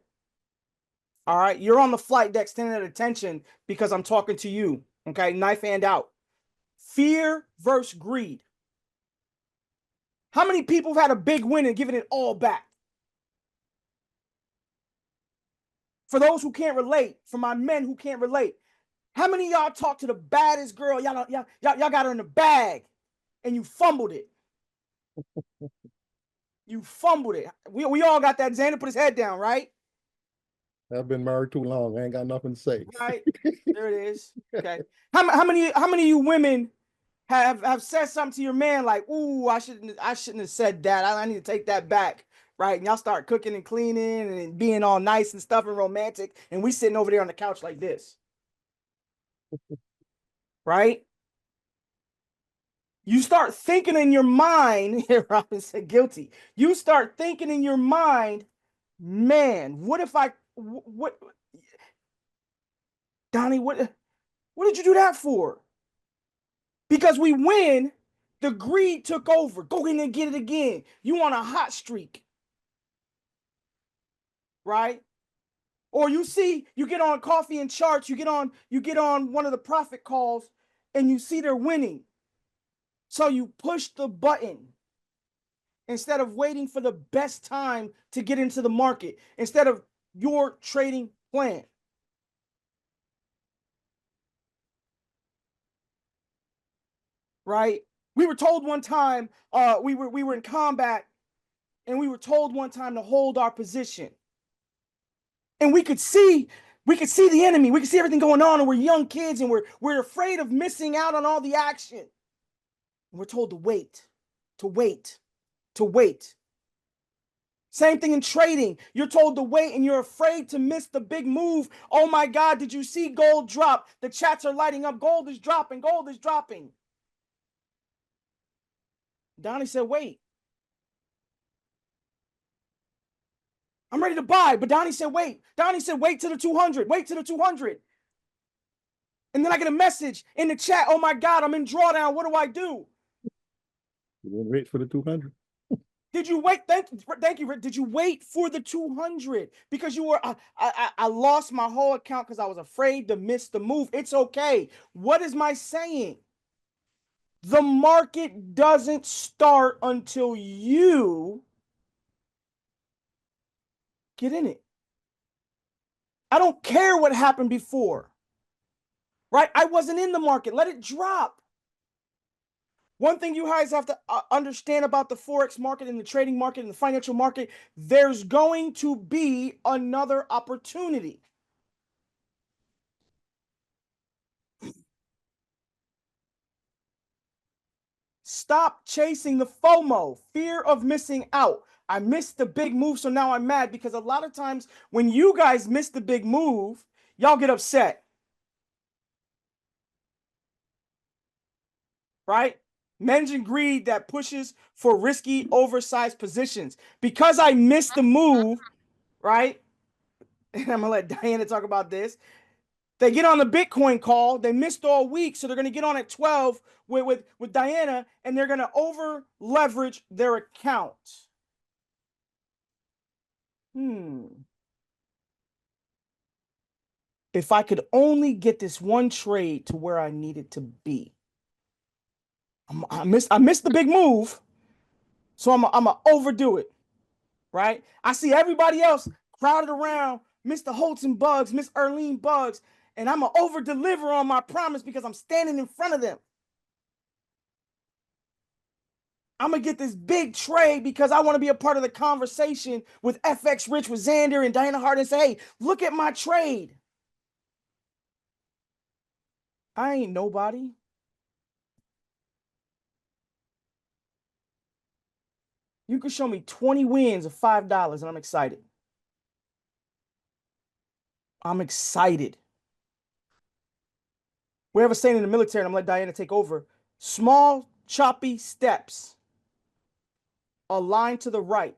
All right? You're on the flight deck standing at attention because I'm talking to you. Okay? Knife hand out. Fear versus greed. How many people have had a big win and given it all back? For those who can't relate, for my men who can't relate, how many of y'all talk to the baddest girl? Y'all got her in the bag and you fumbled it. You fumbled it. We all got that. Xander put his head down, right? I've been married too long. I ain't got nothing to say. Right. There it is. Okay. How many of you women have said something to your man like, ooh, I shouldn't have said that. I need to take that back. Right. And y'all start cooking and cleaning and being all nice and stuff and romantic. And we sitting over there on the couch like this. Right? You start thinking in your mind, Robin said guilty. You start thinking in your mind, man, what if Donnie, what did you do that for? Because we win, the greed took over. Go in and get it again. You on a hot streak. Right? Or you see, you get on Coffee and Charts, you get on one of the profit calls, and you see they're winning. So you push the button instead of waiting for the best time to get into the market, instead of your trading plan. Right? We were told one time, we were in combat, and we were told one time to hold our position. And we could see the enemy, we could see everything going on, and we're young kids, and we're afraid of missing out on all the action. And we're told to wait, to wait, to wait. Same thing in trading. You're told to wait and you're afraid to miss the big move. Oh my God, did you see gold drop? The chats are lighting up. Gold is dropping. Gold is dropping. Donnie said, wait. I'm ready to buy, but Donnie said, wait. Donnie said, wait to the 200. Wait to the 200. And then I get a message in the chat. Oh my God, I'm in drawdown. What do I do? We'll wait for the 200. Did you wait? Thank you, Rick. Did you wait for the 200? Because you were, I lost my whole account because I was afraid to miss the move. It's okay. What is my saying? The market doesn't start until you get in it. I don't care what happened before, right? I wasn't in the market. Let it drop. One thing you guys have to understand about the Forex market and the trading market and the financial market, there's going to be another opportunity. Stop chasing the FOMO, fear of missing out. I missed the big move, so now I'm mad, because a lot of times when you guys miss the big move, y'all get upset. Right? Mention greed that pushes for risky, oversized positions. Because I missed the move, right? And I'm going to let Diana talk about this. They get on the Bitcoin call. They missed all week, so they're going to get on at 12 with Diana, and they're going to over leverage their account. If I could only get this one trade to where I need it to be. I missed the big move, so I'm gonna overdo it, right? I see everybody else crowded around, Mr. Holtz and Bugs, Miss Erlene Bugs, and I'm gonna over deliver on my promise because I'm standing in front of them. I'm gonna get this big trade because I want to be a part of the conversation with FX Rich, with Xander and Diana Hart, and say, hey, look at my trade. I ain't nobody. You can show me 20 wins of $5 and I'm excited. I'm excited. We have a saying in the military, and I'm gonna let Diana take over. Small, choppy steps align to the right.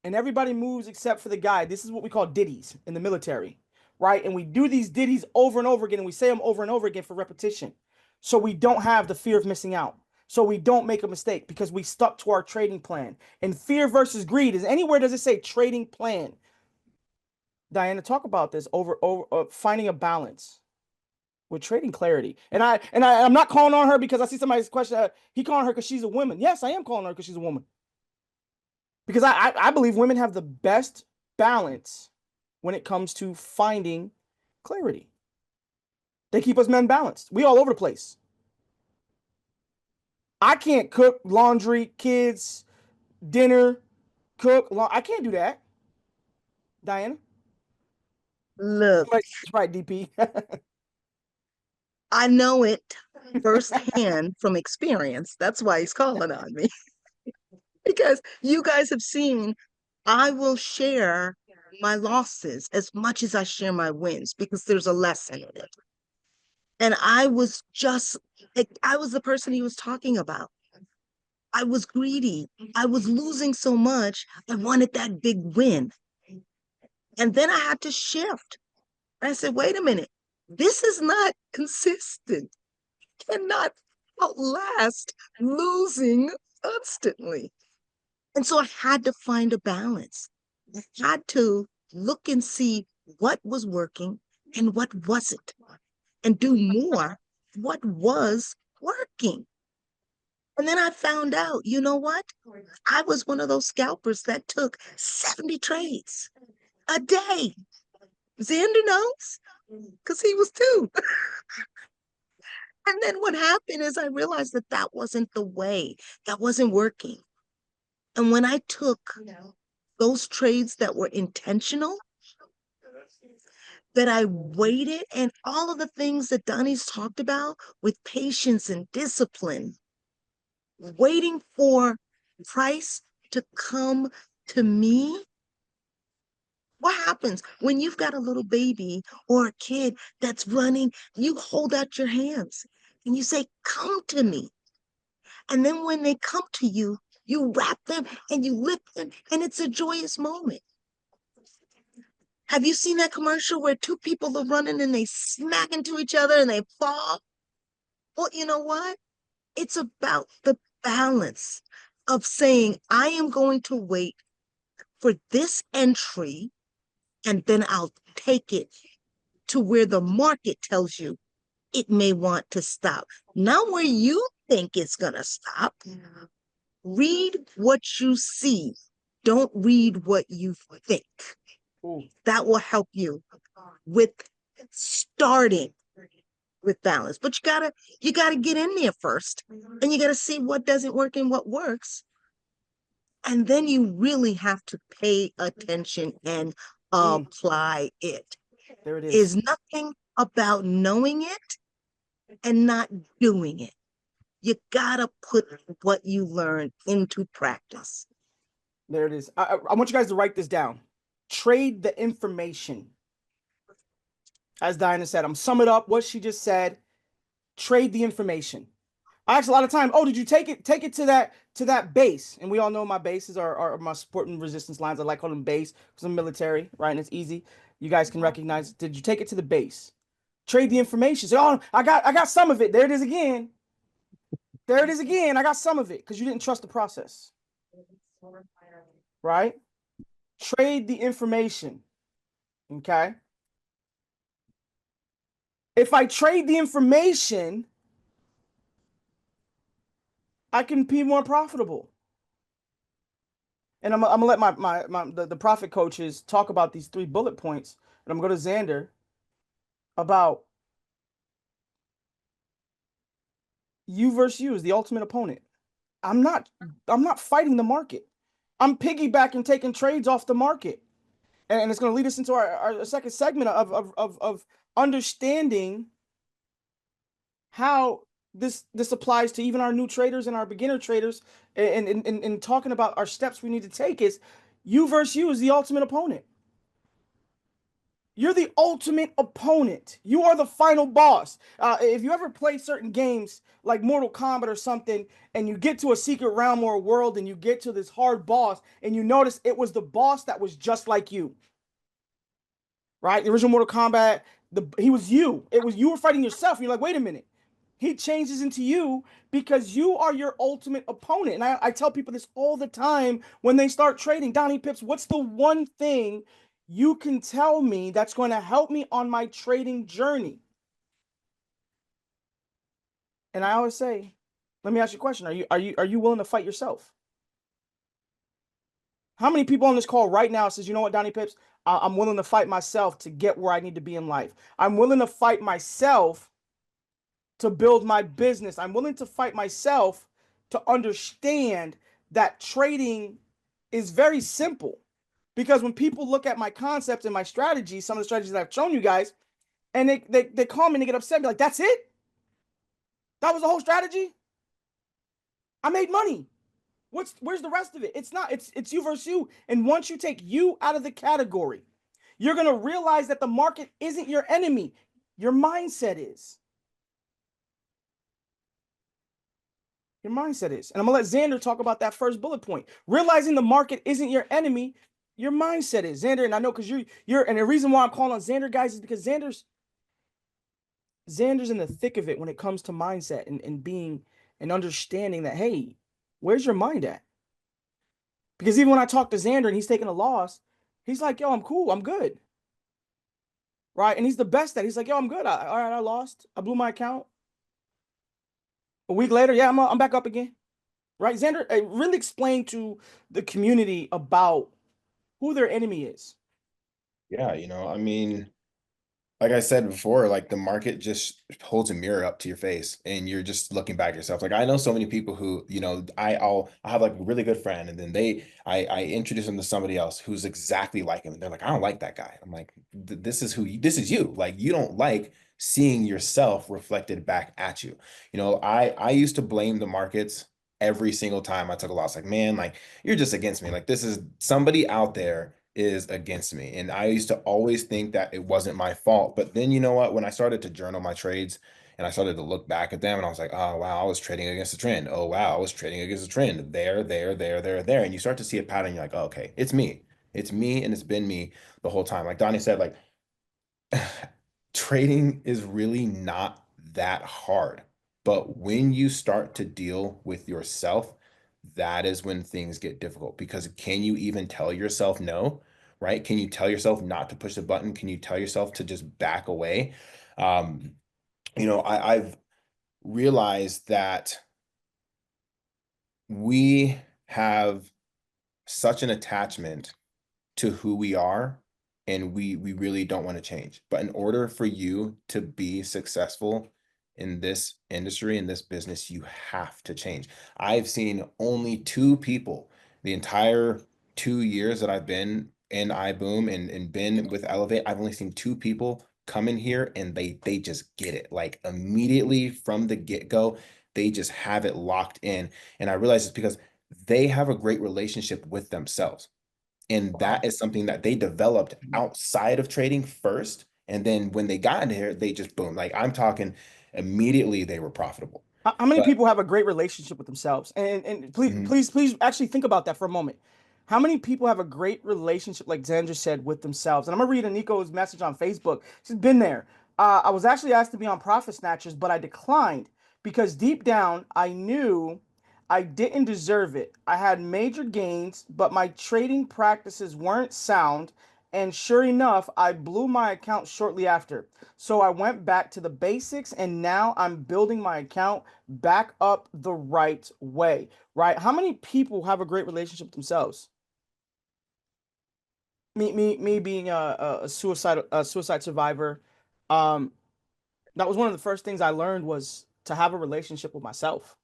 And everybody moves except for the guy. This is what we call ditties in the military, right? And we do these ditties over and over again, and we say them over and over again for repetition. So we don't have the fear of missing out. So we don't make a mistake because we stuck to our trading plan. And fear versus greed is anywhere does it say trading plan? Diana, talk about this over finding a balance with trading clarity. And I'm not calling on her because I see somebody's question. He calling her because she's a woman. Yes, I am calling her because she's a woman. Because I believe women have the best balance when it comes to finding clarity. They keep us men balanced. We all over the place. I can't cook, laundry, kids, dinner, cook. I can't do that. Diana? Look, Right, DP. I know it firsthand from experience. That's why he's calling on me. Because you guys have seen, I will share my losses as much as I share my wins because there's a lesson in it. And I was the person he was talking about. I was greedy. I was losing so much. I wanted that big win. And then I had to shift. I said, wait a minute, this is not consistent. Cannot outlast losing constantly. And so I had to find a balance. I had to look and see what was working and what wasn't, and do more what was working. And then I found out, you know what? I was one of those scalpers that took 70 trades a day. Xander knows, because he was too. And then what happened is I realized that that wasn't the way, that wasn't working. And when I took those trades that were intentional, that I waited, and all of the things that Donnie's talked about with patience and discipline, waiting for price to come to me. What happens when you've got a little baby or a kid that's running? You hold out your hands and you say, come to me. And then when they come to you, you wrap them and you lift them, and it's a joyous moment. Have you seen that commercial where two people are running and they smack into each other and they fall? Well, you know what? It's about the balance of saying, I am going to wait for this entry, and then I'll take it to where the market tells you it may want to stop. Not where you think it's going to stop. Read what you see. Don't read what you think. Ooh. That will help you with starting with balance. But you gotta get in there first, and you gotta see what doesn't work and what works. And then you really have to pay attention and apply it. There it Is is. nothing about knowing it and not doing it. You gotta put what you learn into practice. There it is. I want you guys to write this down. Trade the information. As Diana said, I'm summing up what she just said. Trade the information. I ask a lot of time, oh, did you take it to that base? And we all know my bases are my support and resistance lines. I like calling them base because I'm military, right? And it's easy. You guys can recognize. Did you take it to the base? Trade the information. Say, oh, I got some of it. There it is again. There it is again. I got some of it because you didn't trust the process. Right? Trade the information. Okay. If I trade the information, I can be more profitable. And I'm gonna let the profit coaches talk about these 3 bullet points. And I'm gonna go to Xander about you versus you is the ultimate opponent. I'm not fighting the market. I'm piggybacking, taking trades off the market. And it's gonna lead us into our second segment of understanding how this applies to even our new traders and our beginner traders, and talking about our steps we need to take. Is you versus you is the ultimate opponent. You're the ultimate opponent. You are the final boss. If you ever play certain games like Mortal Kombat or something, and you get to a secret realm or a world, and you get to this hard boss, and you notice it was the boss that was just like you, right? The original Mortal Kombat, he was you. It was you were fighting yourself. And you're like, wait a minute. He changes into you because you are your ultimate opponent. And I tell people this all the time when they start trading. Donnie Pips, what's the one thing you can tell me that's going to help me on my trading journey? And I always say, let me ask you a question. Are you willing to fight yourself? How many people on this call right now says, you know what, Donnie Pips, I'm willing to fight myself to get where I need to be in life. I'm willing to fight myself to build my business. I'm willing to fight myself to understand that trading is very simple. Because when people look at my concepts and my strategies, some of the strategies that I've shown you guys, and they call me and they get upset, be like, that's it? That was the whole strategy? I made money. Where's the rest of it? It's not. It's you versus you. And once you take you out of the category, you're going to realize that the market isn't your enemy. Your mindset is. Your mindset is. And I'm going to let Xander talk about that first bullet point. Realizing the market isn't your enemy, your mindset is. Xander, and I know because you're and the reason why I'm calling on Xander, guys, is because Xander's in the thick of it when it comes to mindset and being and understanding that, hey, where's your mind at? Because even when I talk to Xander and he's taking a loss, He's like, yo, I'm cool. I'm good. Right. And he's the best at it. He's like, yo, I'm good. All right, I lost. I blew my account. A week later, yeah, I'm back up again. Right. Xander, really explain to the community about who their enemy is. Yeah, I mean, like I said before, like the market just holds a mirror up to your face and you're just looking back at yourself. Like I know so many people who, I'll have like a really good friend and then I introduce them to somebody else who's exactly like him. And they're like, I don't like that guy. I'm like, this is this is you. Like you don't like seeing yourself reflected back at you. I used to blame the markets every single time I took a loss. Like, man, like you're just against me. Like this is somebody out there is against me. And I used to always think that it wasn't my fault. But then you know what? When I started to journal my trades and I started to look back at them and I was like, oh wow, I was trading against the trend. Oh wow, I was trading against the trend. There. And you start to see a pattern. You're like, oh, okay, it's me. It's me and it's been me the whole time. Like Donnie said, like trading is really not that hard. But when you start to deal with yourself, that is when things get difficult because can you even tell yourself no, right? Can you tell yourself not to push the button? Can you tell yourself to just back away? Um, I've realized that we have such an attachment to who we are and we really don't want to change. But in order for you to be successful in this industry, in this business, you have to change. I've seen only two people the entire 2 years that I've been in iBoom and been with Elevate. I've only seen two people come in here and they just get it. Like immediately from the get-go, they just have it locked in. And I realize it's because they have a great relationship with themselves. And that is something that they developed outside of trading first. And then when they got in here, they just boom. Like I'm talking immediately they were profitable. How many But people have a great relationship with themselves? And please, mhm, please actually think about that for a moment. How many people have a great relationship, like Xander said, with themselves? And I'm gonna read Aniko's message on Facebook. She's been there. I was actually asked to be on Profit Snatchers, but I declined because deep down I knew I didn't deserve it. I had major gains, but my trading practices weren't sound. And sure enough, I blew my account shortly after. So I went back to the basics and now I'm building my account back up the right way, right? How many people have a great relationship with themselves? Me being a suicide survivor, um, that was one of the first things I learned was to have a relationship with myself,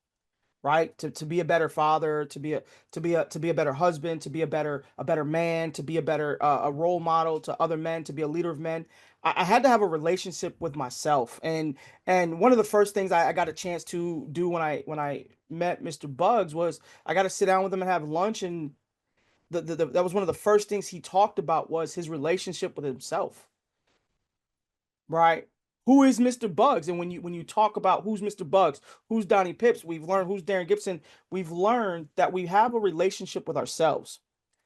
right? To be a better father, to be a better husband, to be a better man, to be a better a role model to other men, to be a leader of men. I had to have a relationship with myself, and one of the first things I got a chance to do when I met Mr. Bugs was I got to sit down with him and have lunch, and that was one of the first things he talked about was his relationship with himself, right? Who is Mr. Bugs? And when you talk about who's Mr. Bugs, who's Donnie Pips, we've learned who's Darren Gibson. We've learned that we have a relationship with ourselves.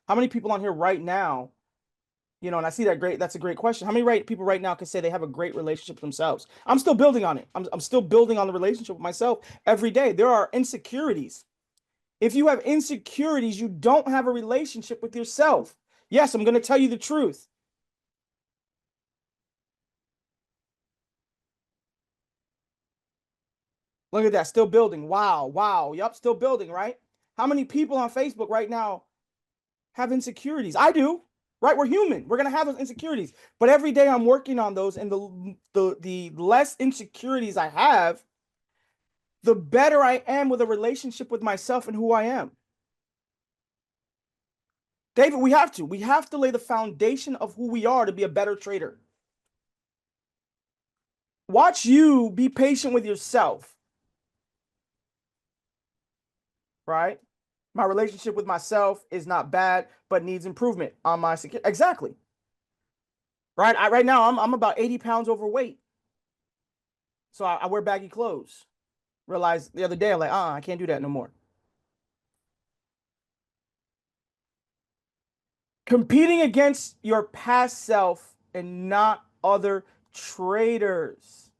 How many people on here right now, and I see that's a great question. How many people right now can say they have a great relationship with themselves? I'm still building on it. I'm still building on the relationship with myself every day. There are insecurities. If you have insecurities, you don't have a relationship with yourself. Yes, I'm going to tell you the truth. Look at that, still building. Wow, wow. Yep, still building, right? How many people on Facebook right now have insecurities? I do, right? We're human. We're gonna have those insecurities. But every day I'm working on those, and the less insecurities I have, the better I am with a relationship with myself and who I am. David, we have to lay the foundation of who we are to be a better trader. Watch you be patient with yourself, right? My relationship with myself is not bad, but needs improvement on my security. Exactly. Right. Right now I'm about 80 pounds overweight. So I wear baggy clothes. Realized the other day, I'm like, I can't do that no more. Competing against your past self and not other traders.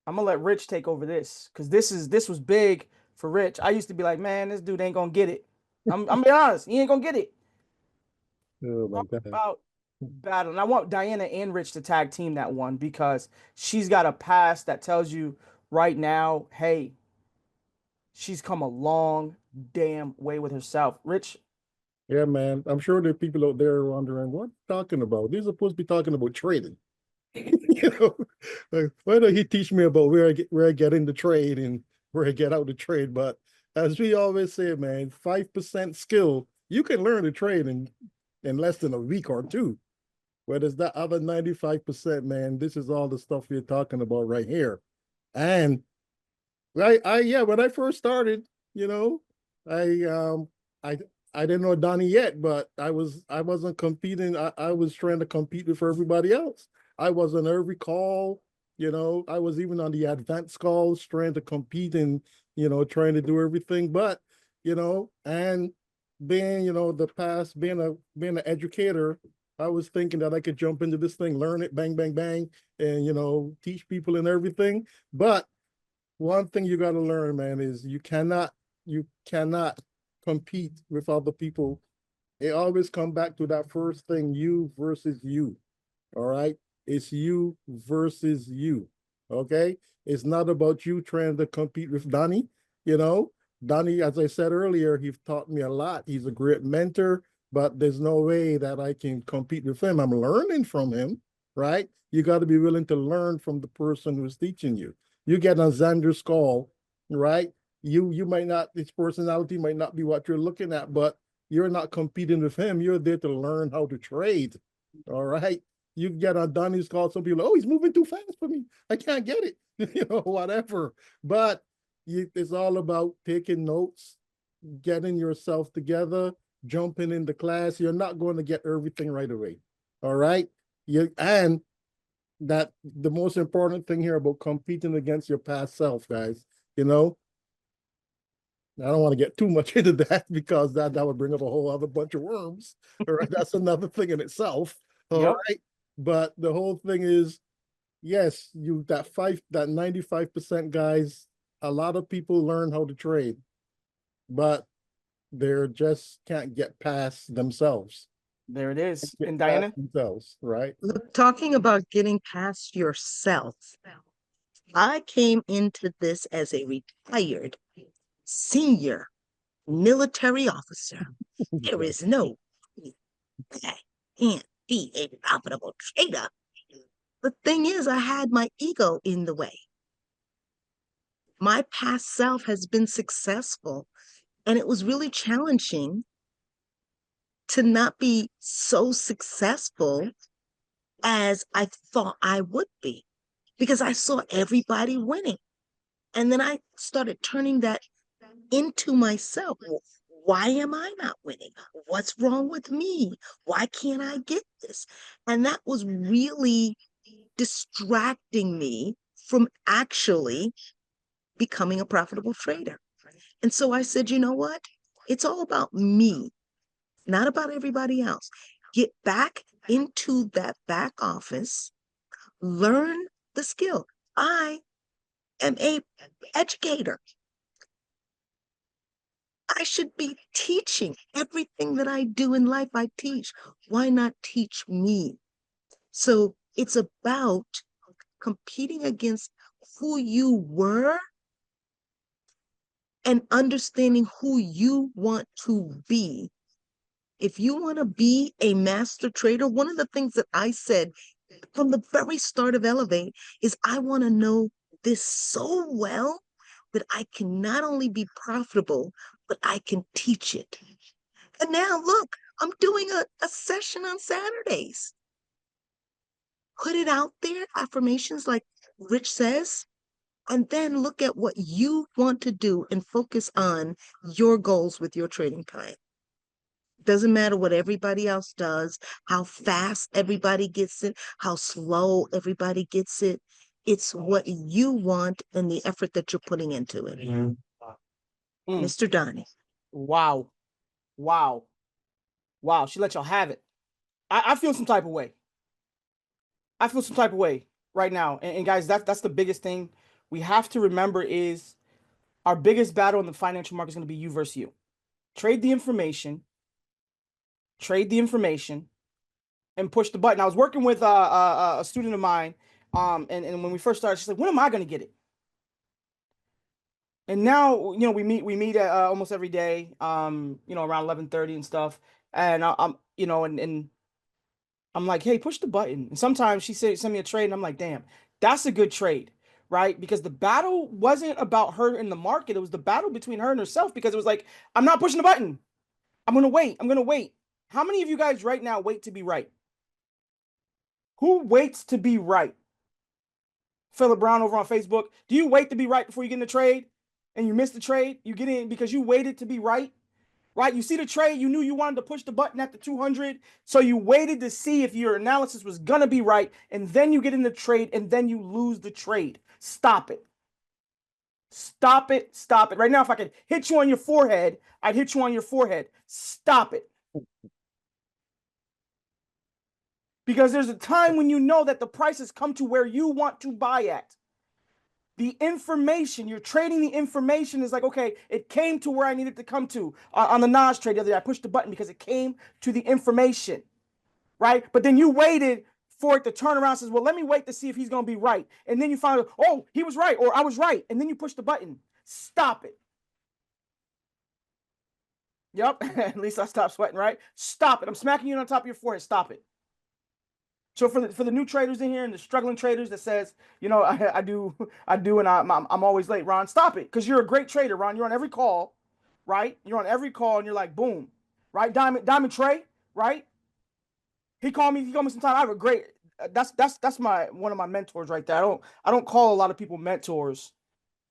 I'm gonna let Rich take over this because this was big for Rich. I used to be like, man, this dude ain't gonna get it. I'm being honest, he ain't gonna get it. Oh my Talk God. about battle. And I want Diana and Rich to tag team that one because she's got a past that tells you right now, hey, she's come a long damn way with herself. Rich, Yeah, man. I'm sure there are people out there wondering what they're talking about. They're supposed to be talking about trading. You know, like, why don't he teach me about where I get into trade and where I get out of trade? But as we always say, man, 5% skill, you can learn to trade in less than a week or two. Whereas that other 95%, man, this is all the stuff we're talking about right here. And yeah, when I first started, you know, I I I didn't know Donnie yet, but I wasn't competing. I was trying to compete with everybody else. I was on every call, you know, I was even on the advanced calls trying to compete and, you know, trying to do everything. But, you know, and being, you know, being an educator, I was thinking that I could jump into this thing, learn it, bang, bang, bang, and, you know, teach people and everything. But one thing you got to learn, man, is you cannot compete with other people. It always come back to that first thing, you versus you. All right. It's you versus you. Okay. It's not about you trying to compete with Donnie. You know, Donnie, as I said earlier, he's taught me a lot. He's a great mentor, but there's no way that I can compete with him. I'm learning from him, right? You got to be willing to learn from the person who's teaching you. You get on Xander's call, right? You might not, his personality might not be what you're looking at, but you're not competing with him. You're there to learn how to trade. All right. You get on Donnie's call, some people, oh, he's moving too fast for me. I can't get it, you know, whatever. But it's all about taking notes, getting yourself together, jumping into class. You're not going to get everything right away. All right. And that the most important thing here about competing against your past self, guys, you know, I don't want to get too much into that because that would bring up a whole other bunch of worms. All right. That's another thing in itself. All right. But the whole thing is, yes, that 95% guys, a lot of people learn how to trade, but they're just can't get past themselves. there it is. Get And past Diana, themselves, right? Look, talking about getting past yourself, I came into this as a retired senior military officer. There is no way I can't be a profitable trader. The thing is, I had my ego in the way. My past self has been successful, and it was really challenging to not be so successful as I thought I would be because I saw everybody winning. And then I started turning that into myself. Why am I not winning? What's wrong with me? Why can't I get this? And that was really distracting me from actually becoming a profitable trader. And so I said, you know what? It's all about me, not about everybody else. Get back into that back office, learn the skill. I am a educator. I should be teaching everything that I do in life. I teach. Why not teach me? So it's about competing against who you were and understanding who you want to be. If you want to be a master trader, one of the things that I said from the very start of Elevate is I want to know this so well that I can not only be profitable, but I can teach it. And now look, I'm doing a session on Saturdays. Put it out there, affirmations like Rich says, and then look at what you want to do and focus on your goals with your trading plan. Doesn't matter what everybody else does, how fast everybody gets it, how slow everybody gets it. It's what you want and the effort that you're putting into it. Mr. Donnie. Wow. Wow. Wow. She let y'all have it. I feel some type of way. I feel some type of way right now. And guys, that's the biggest thing we have to remember is Our biggest battle in the financial market is going to be you versus you. Trade the information, and push the button. I was working with a student of mine, and when we first started, she's like, "When am I going to get it?" And now, we meet almost every day, around 11:30 and stuff. And I'm, and I'm like, "Hey, push the button." And sometimes she send me a trade, and I'm like, "Damn, that's a good trade." Right? Because the battle wasn't about her in the market. It was the battle between her and herself, because it was like, I'm not pushing the button. I'm going to wait. I'm going to wait. How many of you guys right now wait to be right? Who waits to be right? Philip Brown over on Facebook. Do you wait to be right before you get in the trade and you miss the trade? You get in because you waited to be right? Right? You see the trade, you knew you wanted to push the button at the 200, so you waited to see if your analysis was going to be right, and then you get in the trade, and then you lose the trade. Stop it. Stop it. Stop it. Right now, if I could hit you on your forehead, I'd hit you on your forehead. Stop it. Because there's a time when you know that the price has come to where you want to buy at. The information, you're trading the information, is like, okay, it came to where I needed to come to. On the Nas trade the other day, I pushed the button because it came to the information, right? But then you waited for it to turn around and says, well, let me wait to see if he's going to be right. And then you find out, oh, he was right, or I was right. And then you push the button. Stop it. Yep, at least I stopped sweating, right? Stop it. I'm smacking you on top of your forehead. Stop it. So for the new traders in here and the struggling traders that says, I do, and I'm always late, Ron, stop it. Because you're a great trader, Ron. You're on every call, right? You're on every call, and you're like, boom, right? Diamond Trey, right? He called me sometime. I have a great, that's one of my mentors right there. I don't call a lot of people mentors,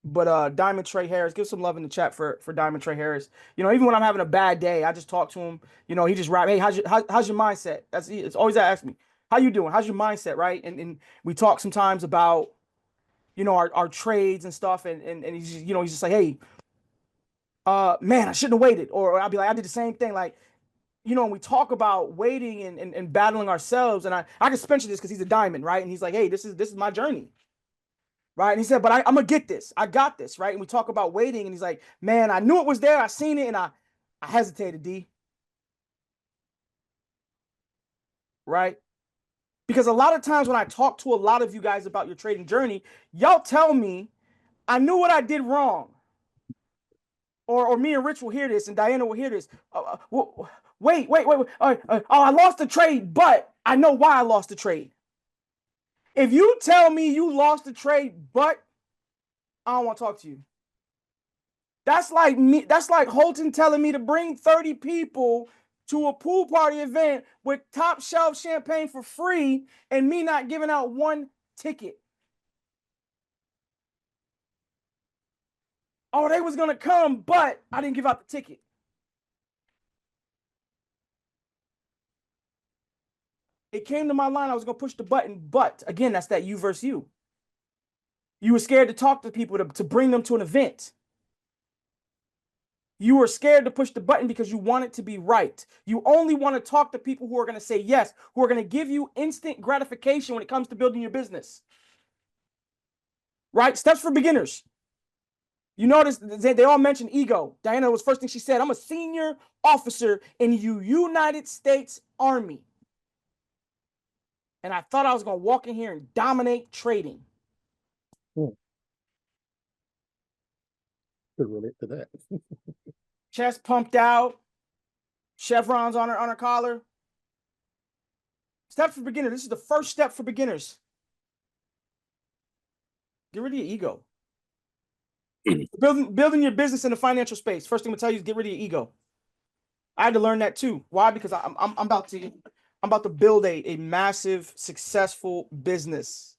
but Diamond Trey Harris, give some love in the chat for Diamond Trey Harris. Even when I'm having a bad day, I just talk to him. He just rap, hey, how's your mindset? It's always ask me, how you doing? How's your mindset, right? And we talk sometimes about, our trades and stuff, and he's just, he's just like, hey, man, I shouldn't have waited. Or I'll be like, I did the same thing. Like, and we talk about waiting and battling ourselves. And I can mention this because he's a diamond, right? And he's like, hey, this is my journey. Right. And he said, but I'm gonna get this. I got this. Right. And we talk about waiting, and he's like, man, I knew it was there. I seen it, and I hesitated, D. Right. Because a lot of times when I talk to a lot of you guys about your trading journey, y'all tell me I knew what I did wrong. Or me and Rich will hear this, and Diana will hear this. Wait. I lost the trade, but I know why I lost the trade. If you tell me you lost the trade, but I don't want to talk to you. That's like me. That's like Holton telling me to bring 30 people to a pool party event with top shelf champagne for free, and me not giving out one ticket. Oh, they was gonna come, but I didn't give out the ticket. It came to my line, I was gonna push the button, but again, that's that you versus you. You were scared to talk to people to bring them to an event. You were scared to push the button because you want it to be right. You only want to talk to people who are going to say yes, who are going to give you instant gratification when it comes to building your business. Right? Steps for beginners. You notice they all mention ego. Diana was the first thing she said. I'm a senior officer in the United States Army. And I thought I was going to walk in here and dominate trading. Could relate to that. Chest pumped out, chevrons on her collar. Step for beginners. This is the first step for beginners. Get rid of your ego. Building your business in the financial space. First thing I'm gonna tell you is get rid of your ego. I had to learn that too. Why? Because I'm about to build a massive, successful business.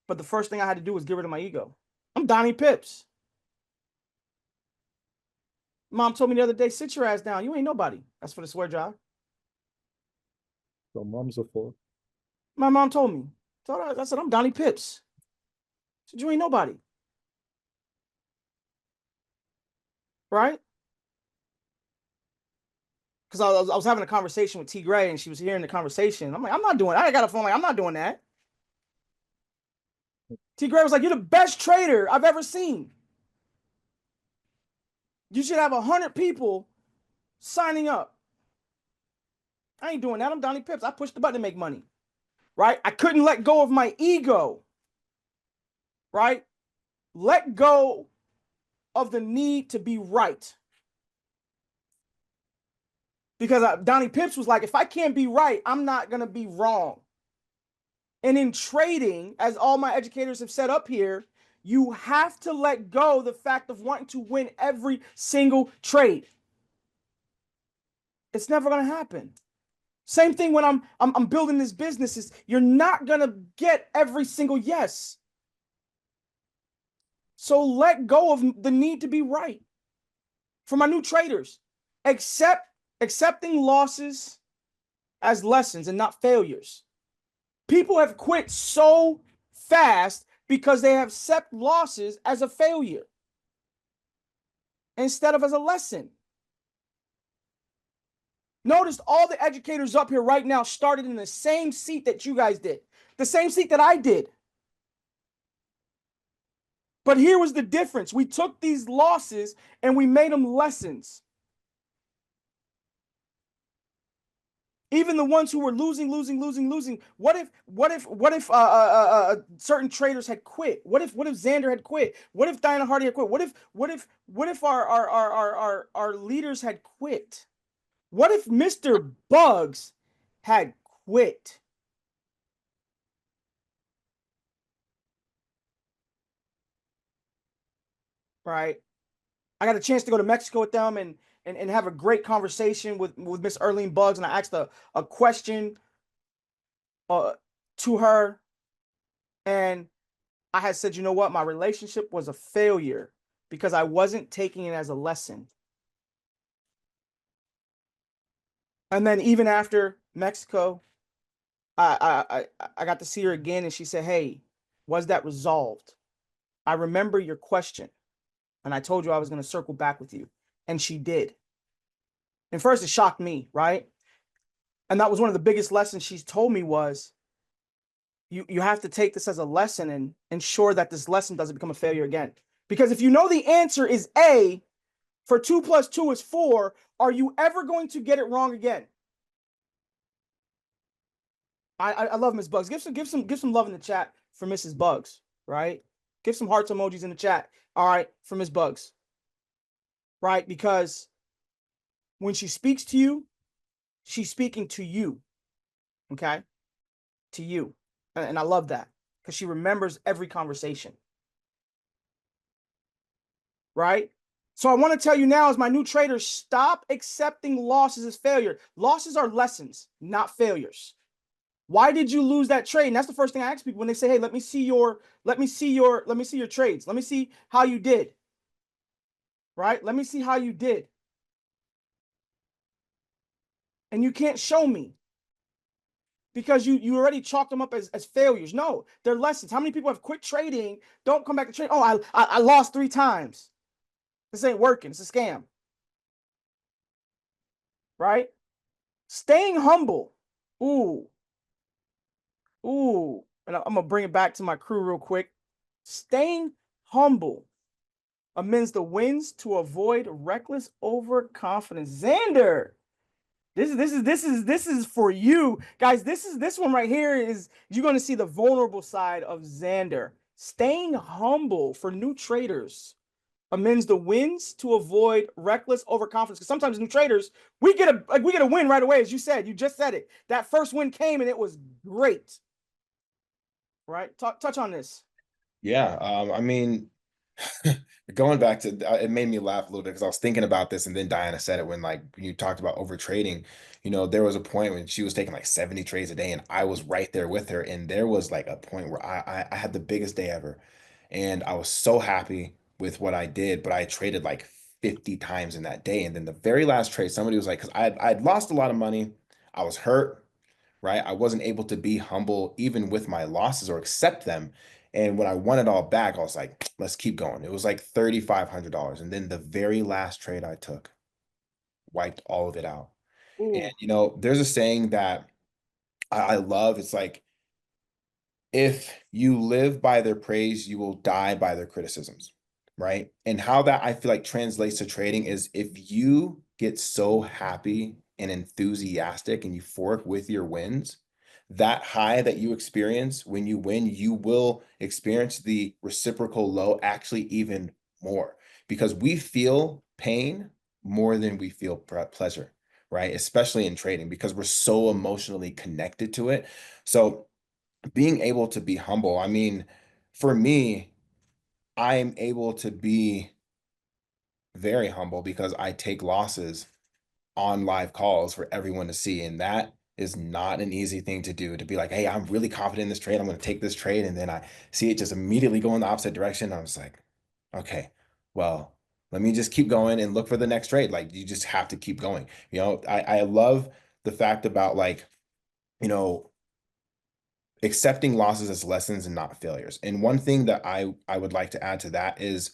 But the first thing I had to do was get rid of my ego. I'm Donnie Pips. Mom told me the other day, sit your ass down. You ain't nobody. That's for the swear jar. So moms are for. My mom told me. I said, I'm Donnie Pips. I said, you ain't nobody. Right? Because I was having a conversation with T. Gray, and she was hearing the conversation. I'm like, I'm not doing that. I got a phone like, I'm not doing that. T. Gray was like, you're the best trader I've ever seen. You should have 100 people signing up. I ain't doing that. I'm Donnie Pips. I pushed the button to make money, right? I couldn't let go of my ego, right? Let go of the need to be right. Because Donnie Pips was like, if I can't be right, I'm not going to be wrong. And in trading, as all my educators have set up here, you have to let go the fact of wanting to win every single trade. It's never going to happen. Same thing when I'm building this business, is you're not going to get every single yes. So let go of the need to be right. For my new traders, accepting losses as lessons and not failures. People have quit so fast because they have accepted losses as a failure instead of as a lesson. Notice all the educators up here right now started in the same seat that you guys did, the same seat that I did. But here was the difference. We took these losses and we made them lessons. Even the ones who were losing. What if certain traders had quit? What if Xander had quit? What if Diana Hardy had quit? What if our leaders had quit? What if Mr. Bugs had quit? Right? I got a chance to go to Mexico with them and have a great conversation with Miss Erlene Bugs, and I asked a question to her, and I had said, you know what, my relationship was a failure because I wasn't taking it as a lesson. And then even after Mexico, I got to see her again, and she said, hey, was that resolved? I remember your question, and I told you I was going to circle back with you, and she did. And first, it shocked me, right? And that was one of the biggest lessons she's told me was, you have to take this as a lesson and ensure that this lesson doesn't become a failure again. Because if you know the answer is A, for 2 + 2 is 4, are you ever going to get it wrong again? I love Miss Bugs. Give some love in the chat for Mrs. Bugs, right? Give some hearts emojis in the chat. All right, for Miss Bugs. Right? Because when she speaks to you, she's speaking to you. Okay? To you. And I love that because she remembers every conversation. Right? So I want to tell you now, as my new traders, stop accepting losses as failure. Losses are lessons, not failures. Why did you lose that trade? And that's the first thing I ask people when they say, hey, let me see your trades. Let me see how you did. Right? Let me see how you did. And you can't show me because you already chalked them up as failures. No, they're lessons. How many people have quit trading, don't come back to trade? Oh, I lost 3 times. This ain't working. It's a scam. Right? Staying humble. Ooh. And I'm going to bring it back to my crew real quick. Staying humble amidst the wins to avoid reckless overconfidence. Xander, this is for you guys. This one right here is, you're going to see the vulnerable side of Xander. Staying humble for new traders amends the wins to avoid reckless overconfidence. Because sometimes new traders, we get a win right away, as you said. You just said it. That first win came and it was great. Right? Touch on this. Yeah, I mean, going back to it made me laugh a little bit because I was thinking about this, and then Diana said it when you talked about over trading. There was a point when she was taking like 70 trades a day, and I was right there with her. And there was like a point where I had the biggest day ever, and I was so happy with what I did, but I traded like 50 times in that day. And then the very last trade, somebody was like, because I'd lost a lot of money, I was hurt, right? I wasn't able to be humble even with my losses or accept them. And when I won it all back, I was like, let's keep going. It was like $3,500. And then the very last trade I took wiped all of it out. Ooh. And, there's a saying that I love. It's like, if you live by their praise, you will die by their criticisms. right? And how that I feel like translates to trading is if you get so happy and enthusiastic and euphoric with your wins, that high that you experience when you win, you will experience the reciprocal low actually even more, because we feel pain more than we feel pleasure, right? Especially in trading, because we're so emotionally connected to it. So being able to be humble, I mean, for me, I'm able to be very humble because I take losses on live calls for everyone to see. And that is not an easy thing to do, to be like, hey, I'm really confident in this trade. I'm going to take this trade. And then I see it just immediately go in the opposite direction. I was like, okay, well, let me just keep going and look for the next trade. Like, you just have to keep going. You know, I love the fact about, like, you know, accepting losses as lessons and not failures. And one thing that I would like to add to that is,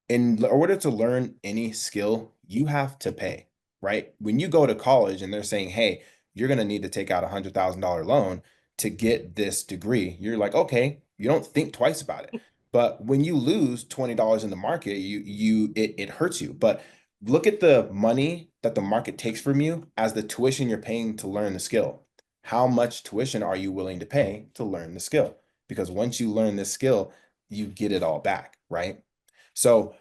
in order to learn any skill, you have to pay, right? When you go to college and they're saying, hey, you're going to need to take out $100,000 loan to get this degree, you're like, okay, you don't think twice about it. But when you lose $20 in the market, it hurts you. But look at the money that the market takes from you as the tuition you're paying to learn the skill. How much tuition are you willing to pay to learn the skill? Because once you learn this skill, you get it all back, right? So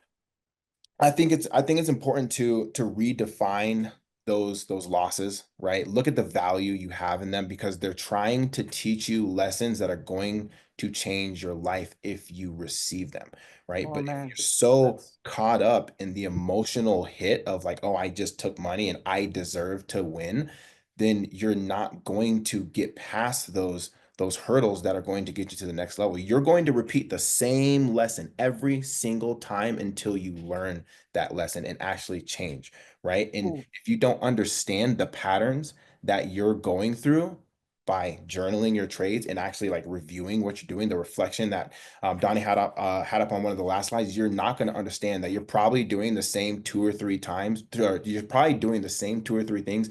I think it's important to redefine those losses, right? Look at the value you have in them, because they're trying to teach you lessons that are going to change your life if you receive them, right? Oh But if man, you're so that's caught up in the emotional hit of like, oh, I just took money and I deserve to win, then you're not going to get past those hurdles that are going to get you to the next level. You're going to repeat the same lesson every single time until you learn that lesson and actually change, right? And ooh, if you don't understand the patterns that you're going through by journaling your trades and actually like reviewing what you're doing, the reflection that Donnie had up on one of the last slides, you're not going to understand that you're probably doing the same 2 or 3 times. You're probably doing the same 2 or 3 things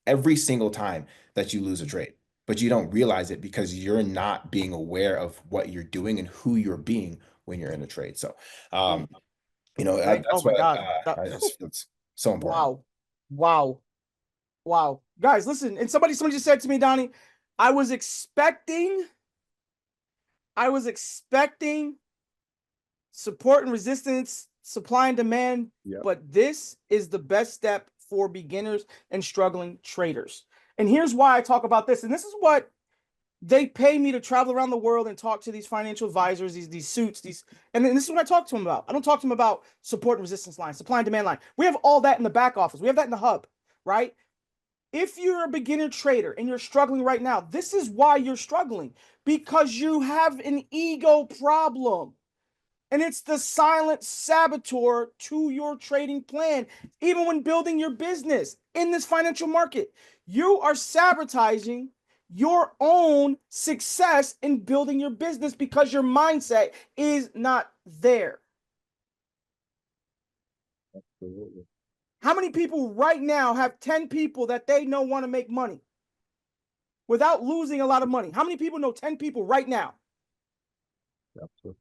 every single time that you lose a trade, but you don't realize it because you're not being aware of what you're doing and who you're being when you're in a trade. So, ooh, oh that's my what God. I just, it's so important. Wow. Wow. Wow. Guys, listen. And somebody just said to me, Donnie, I was expecting, I was expecting support and resistance, supply and demand, Yep. but this is the best step for beginners and struggling traders. And here's why I talk about this. And this is what they pay me to travel around the world and talk to these financial advisors, these suits, and then this is what I talk to them about. I don't talk to them about support and resistance line, supply and demand line. We have all that in the back office. We have that in the hub, right? If you're a beginner trader and you're struggling right now, this is why you're struggling, because you have an ego problem. And it's the silent saboteur to your trading plan. Even when building your business in this financial market, you are sabotaging your own success in building your business because your mindset is not there. Absolutely. How many people right now have 10 people that they know want to make money without losing a lot of money? How many people know 10 people right now? Absolutely.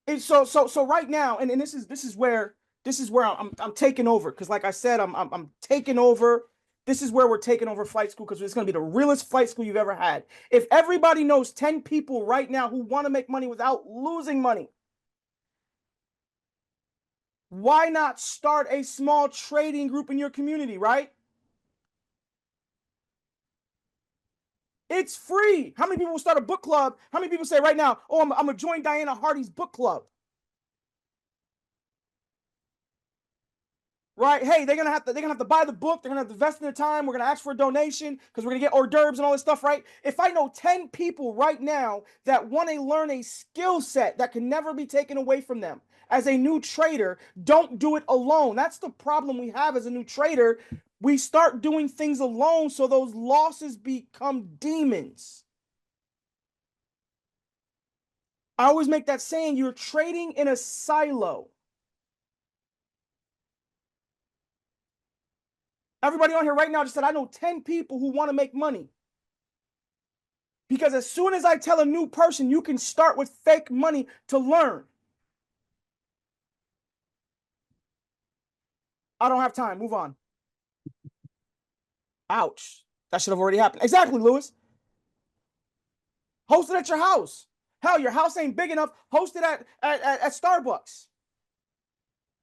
And so right now, and this is where I'm taking over, because like I said, I'm taking over. This is where we're taking over flight school, because it's going to be the realest flight school you've ever had. If everybody knows 10 people right now who want to make money without losing money, why not start a small trading group in your community, right? It's free. How many people will start a book club? How many people say right now, oh, I'm going to join Diana Hardy's book club? Right? Hey, they're gonna have to buy the book. They're gonna have to invest in their time. We're gonna ask for a donation because we're gonna get hors d'oeuvres and all this stuff, right? If I know 10 people right now that want to learn a skill set that can never be taken away from them as a new trader, don't do it alone. That's the problem we have as a new trader. We start doing things alone, so those losses become demons. I always make that saying, you're trading in a silo. Everybody on here right now just said, I know 10 people who want to make money. Because as soon as I tell a new person, you can start with fake money to learn. I don't have time. Move on. Ouch. That should have already happened. Exactly, Lewis. Host it at your house. Hell, your house ain't big enough. Host it at Starbucks.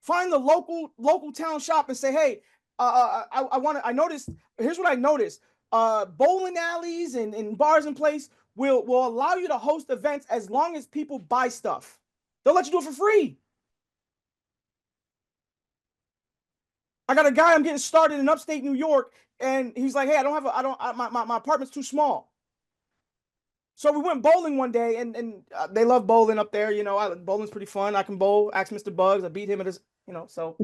Find the local town shop and say, hey, I noticed, here's what I noticed. Bowling alleys and bars and place will allow you to host events as long as people buy stuff. They'll let you do it for free. I got a guy I'm getting started in upstate New York, and he's like, hey, my apartment's too small. So we went bowling one day, and they love bowling up there. You know, bowling's pretty fun. I can bowl. Ask Mr. Bugs. I beat him at his, you know, so,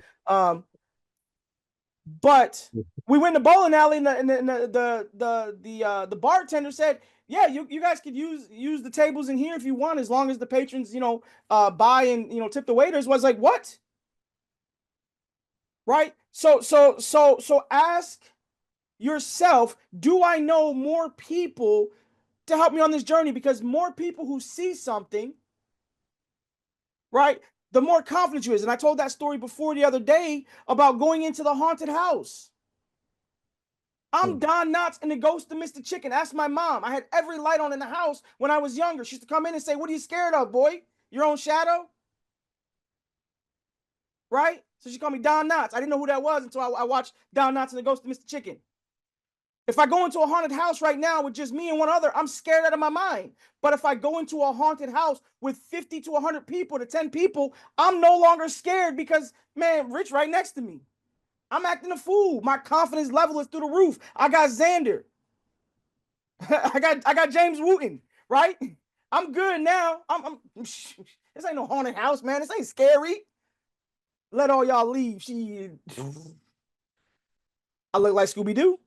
but we went to bowling alley, and the bartender said, yeah, you guys could use the tables in here if you want, as long as the patrons, you know, buy and, you know, tip the waiters. Was like, what? Right? So ask yourself, do I know more people to help me on this journey? Because more people who see something, right, the more confident you is. And I told that story before the other day about going into the haunted house. I'm Don Knotts and the ghost of Mr. Chicken. Ask my mom. I had every light on in the house when I was younger. She used to come in and say, what are you scared of, boy? Your own shadow? Right? So she called me Don Knotts. I didn't know who that was until I watched Don Knotts and the ghost of Mr. Chicken. If I go into a haunted house right now with just me and one other, I'm scared out of my mind. But if I go into a haunted house with 50 to 100 people to 10 people, I'm no longer scared because, man, Rich right next to me. I'm acting a fool. My confidence level is through the roof. I got Xander. I got James Wooten, right? I'm good now. This ain't no haunted house, man. This ain't scary. Let all y'all leave. I look like Scooby-Doo.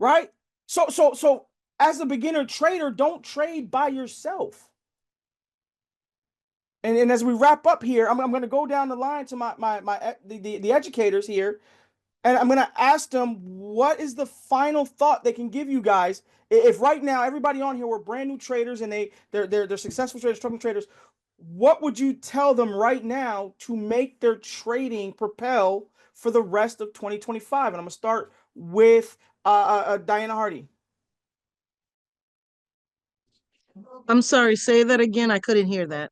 Right? So as a beginner trader, don't trade by yourself. And as we wrap up here, I'm going to go down the line to the educators here, and I'm going to ask them, what is the final thought they can give you guys? If right now everybody on here were brand new traders and they're successful traders, struggling traders, what would you tell them right now to make their trading propel for the rest of 2025? And I'm going to start with Diana Hardy. I'm sorry, say that again. I couldn't hear that.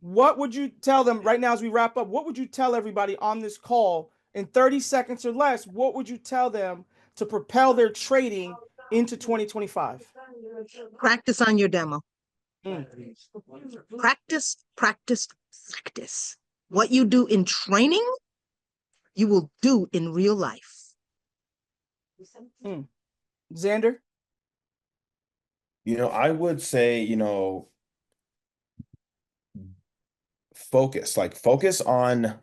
What would you tell them right now as we wrap up? What would you tell everybody on this call in 30 seconds or less? What would you tell them to propel their trading into 2025? Practice on your demo. Mm. Practice, practice, practice. What you do in training, you will do in real life. Mm. Xander? You know, I would say, you know, focus on,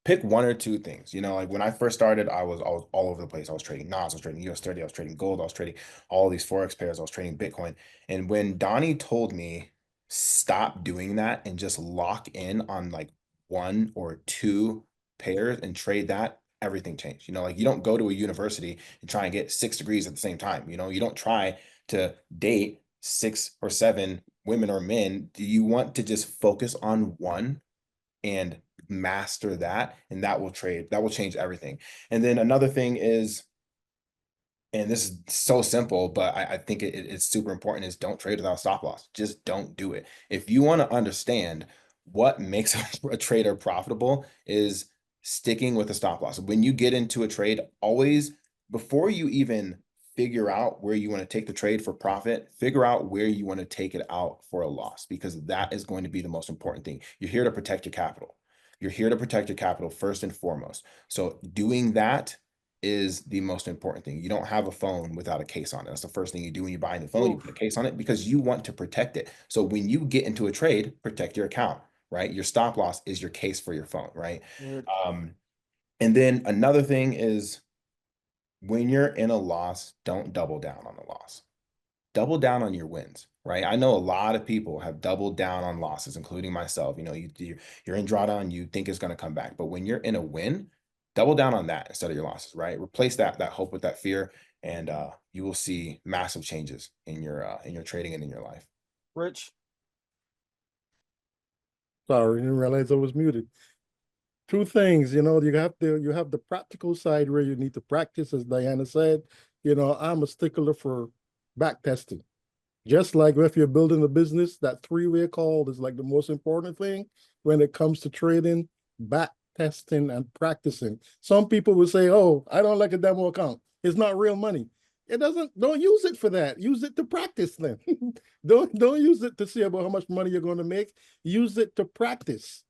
pick one or two things. You know, like when I first started, I was all over the place. I was trading NOS, I was trading US30, I was trading gold, I was trading all these Forex pairs, I was trading Bitcoin. And when Donnie told me, stop doing that and just lock in on like one or two pairs and trade that, everything changed. You know, like you don't go to a university and try and get 6 degrees at the same time. You know, you don't try to date 6 or 7 women or men. Do you want to just focus on one and master that, and that will change everything. And then another thing is, and this is so simple, but I think it's super important, is don't trade without stop loss. Just don't do it. If you want to understand what makes a trader profitable, is sticking with a stop loss. When you get into a trade, always, before you even figure out where you want to take the trade for profit, figure out where you want to take it out for a loss, because that is going to be the most important thing. You're here to protect your capital. You're here to protect your capital first and foremost. So doing that is the most important thing. You don't have a phone without a case on it. That's the first thing you do when you're buying the phone. You put a case on it because you want to protect it. So when you get into a trade, protect your account, right? Your stop loss is your case for your phone, right? And then another thing is, when you're in a loss, don't double down on the loss. Double down on your wins, right? I know a lot of people have doubled down on losses, including myself. You know, you're in drawdown, you think it's going to come back. But when you're in a win, double down on that instead of your losses, right? Replace that hope with that fear, and you will see massive changes in your trading and in your life. Rich. Sorry, I didn't realize I was muted. Two things, you know, you have the practical side where you need to practice, as Diana said. You know, I'm a stickler for back testing. Just like if you're building a business, that three-way call is like the most important thing when it comes to trading, back testing and practicing. Some people will say, oh, I don't like a demo account. It's not real money. Don't use it for that. Use it to practice then. Don't use it to see about how much money you're going to make. Use it to practice.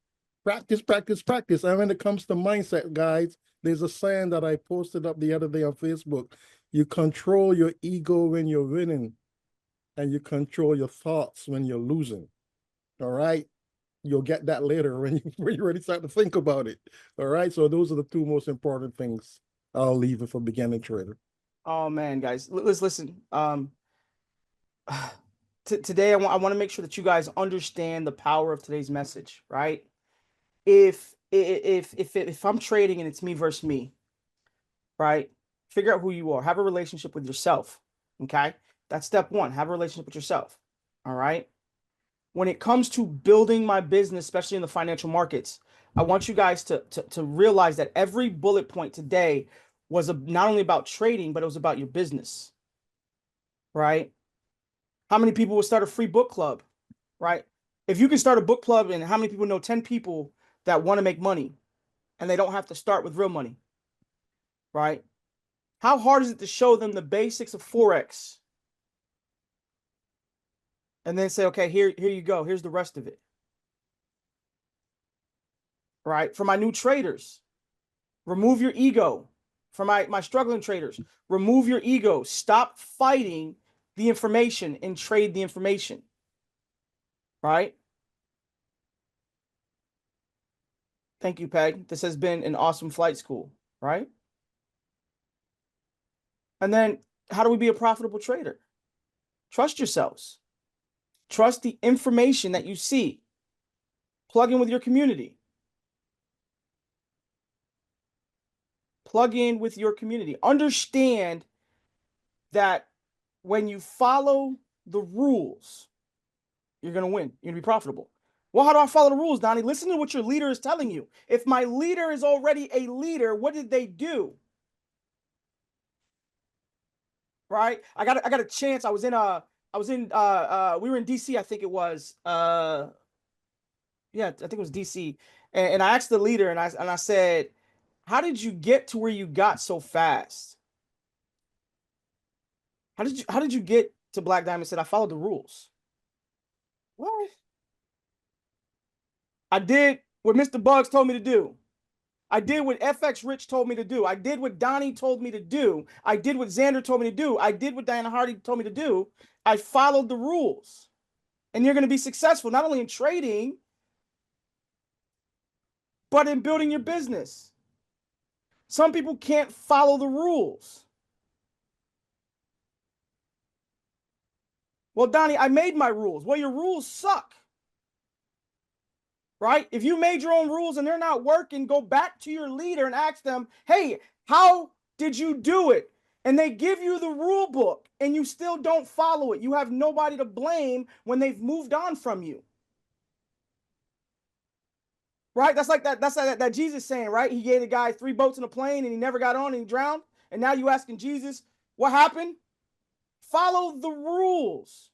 Practice, practice, practice. And when it comes to mindset, guys, there's a saying that I posted up the other day on Facebook. You control your ego when you're winning, and you control your thoughts when you're losing. All right. You'll get that later when you really start to think about it. All right. So those are the two most important things I'll leave it for beginning trader. Oh man, guys, let's listen. Today I want to make sure that you guys understand the power of today's message, right? If I'm trading and it's me versus me, right? Figure out who you are. Have a relationship with yourself. Okay? That's step one. Have a relationship with yourself. All right? When it comes to building my business, especially in the financial markets, I want you guys to realize that every bullet point today was not only about trading, but it was about your business. Right? How many people would start a free book club? Right? If you can start a book club, and how many people know 10 people that want to make money and they don't have to start with real money? Right? How hard is it to show them the basics of Forex and then say, okay, here you go. Here's the rest of it. Right? For my new traders, remove your ego. For my struggling traders, remove your ego. Stop fighting the information and trade the information. Right? Thank you, Peg. This has been an awesome flight school. Right? And then how do we be a profitable trader? Trust yourselves. Trust the information that you see. Plug in with your community. Plug in with your community. Understand that when you follow the rules, you're going to win. You're going to be profitable. Well, how do I follow the rules, Donnie? Listen to what your leader is telling you. If my leader is already a leader, what did they do? Right? I got a chance. We were in DC, I think it was. Yeah, I think it was DC. And I asked the leader, and I said, how did you get to where you got so fast? How did you get to Black Diamond? Said, I followed the rules. What? I did what Mr. Bugs told me to do. I did what FX Rich told me to do. I did what Donnie told me to do. I did what Xander told me to do. I did what Diana Hardy told me to do. I followed the rules. And you're going to be successful, not only in trading, but in building your business. Some people can't follow the rules. Well, Donnie, I made my rules. Well, your rules suck. Right? If you made your own rules and they're not working, go back to your leader and ask them, hey, how did you do it? And they give you the rule book and you still don't follow it. You have nobody to blame when they've moved on from you. Right? That's like that Jesus saying, right? He gave the guy 3 boats in a plane and he never got on and he drowned. And now you asking Jesus, what happened? Follow the rules.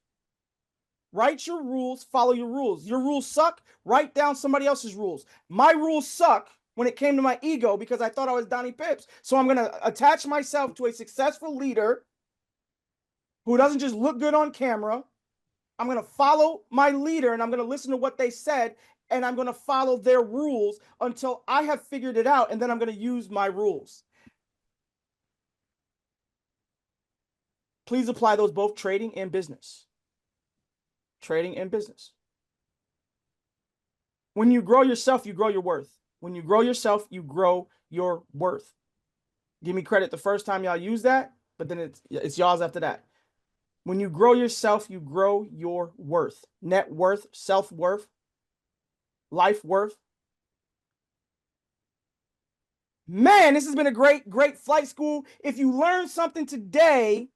Write your rules, follow your rules. Your rules suck, write down somebody else's rules. My rules suck when it came to my ego because I thought I was Donnie Pips. So I'm going to attach myself to a successful leader who doesn't just look good on camera. I'm going to follow my leader and I'm going to listen to what they said and I'm going to follow their rules until I have figured it out, and then I'm going to use my rules. Please apply those both trading and business. Trading and business. When you grow yourself, you grow your worth. When you grow yourself, you grow your worth. Give me credit the first time y'all use that, but then it's y'all's after that. When you grow yourself, you grow your worth. Net worth, self-worth, life worth. Man, this has been a great flight school. If you learned something today,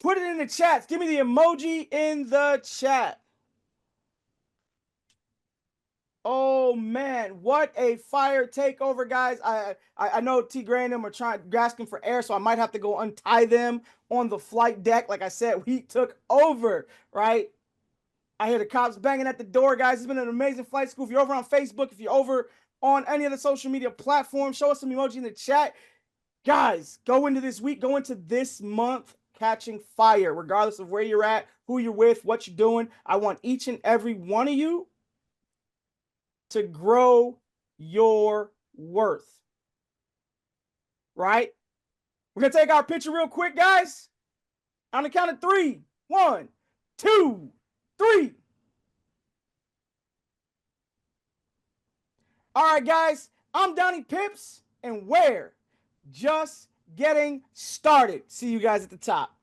Put it in the chats. Give me the emoji in the chat. Oh man, what a fire takeover, guys. I know T Gray and them are grasping for air, so I might have to go untie them on the flight deck. Like I said, we took over, right? I hear the cops banging at the door, guys. It's been an amazing flight school. If you're over on Facebook, if you're over on any of the social media platforms, show us some emoji in the chat. Guys, go into this week, go into this month catching fire, regardless of where you're at, who you're with, what you're doing. I want each and every one of you to grow your worth, right? We're going to take our picture real quick, guys. On the count of 3. 1, 2, 3. All right, guys, I'm Donnie Pips, and we're just getting started. See you guys at the top.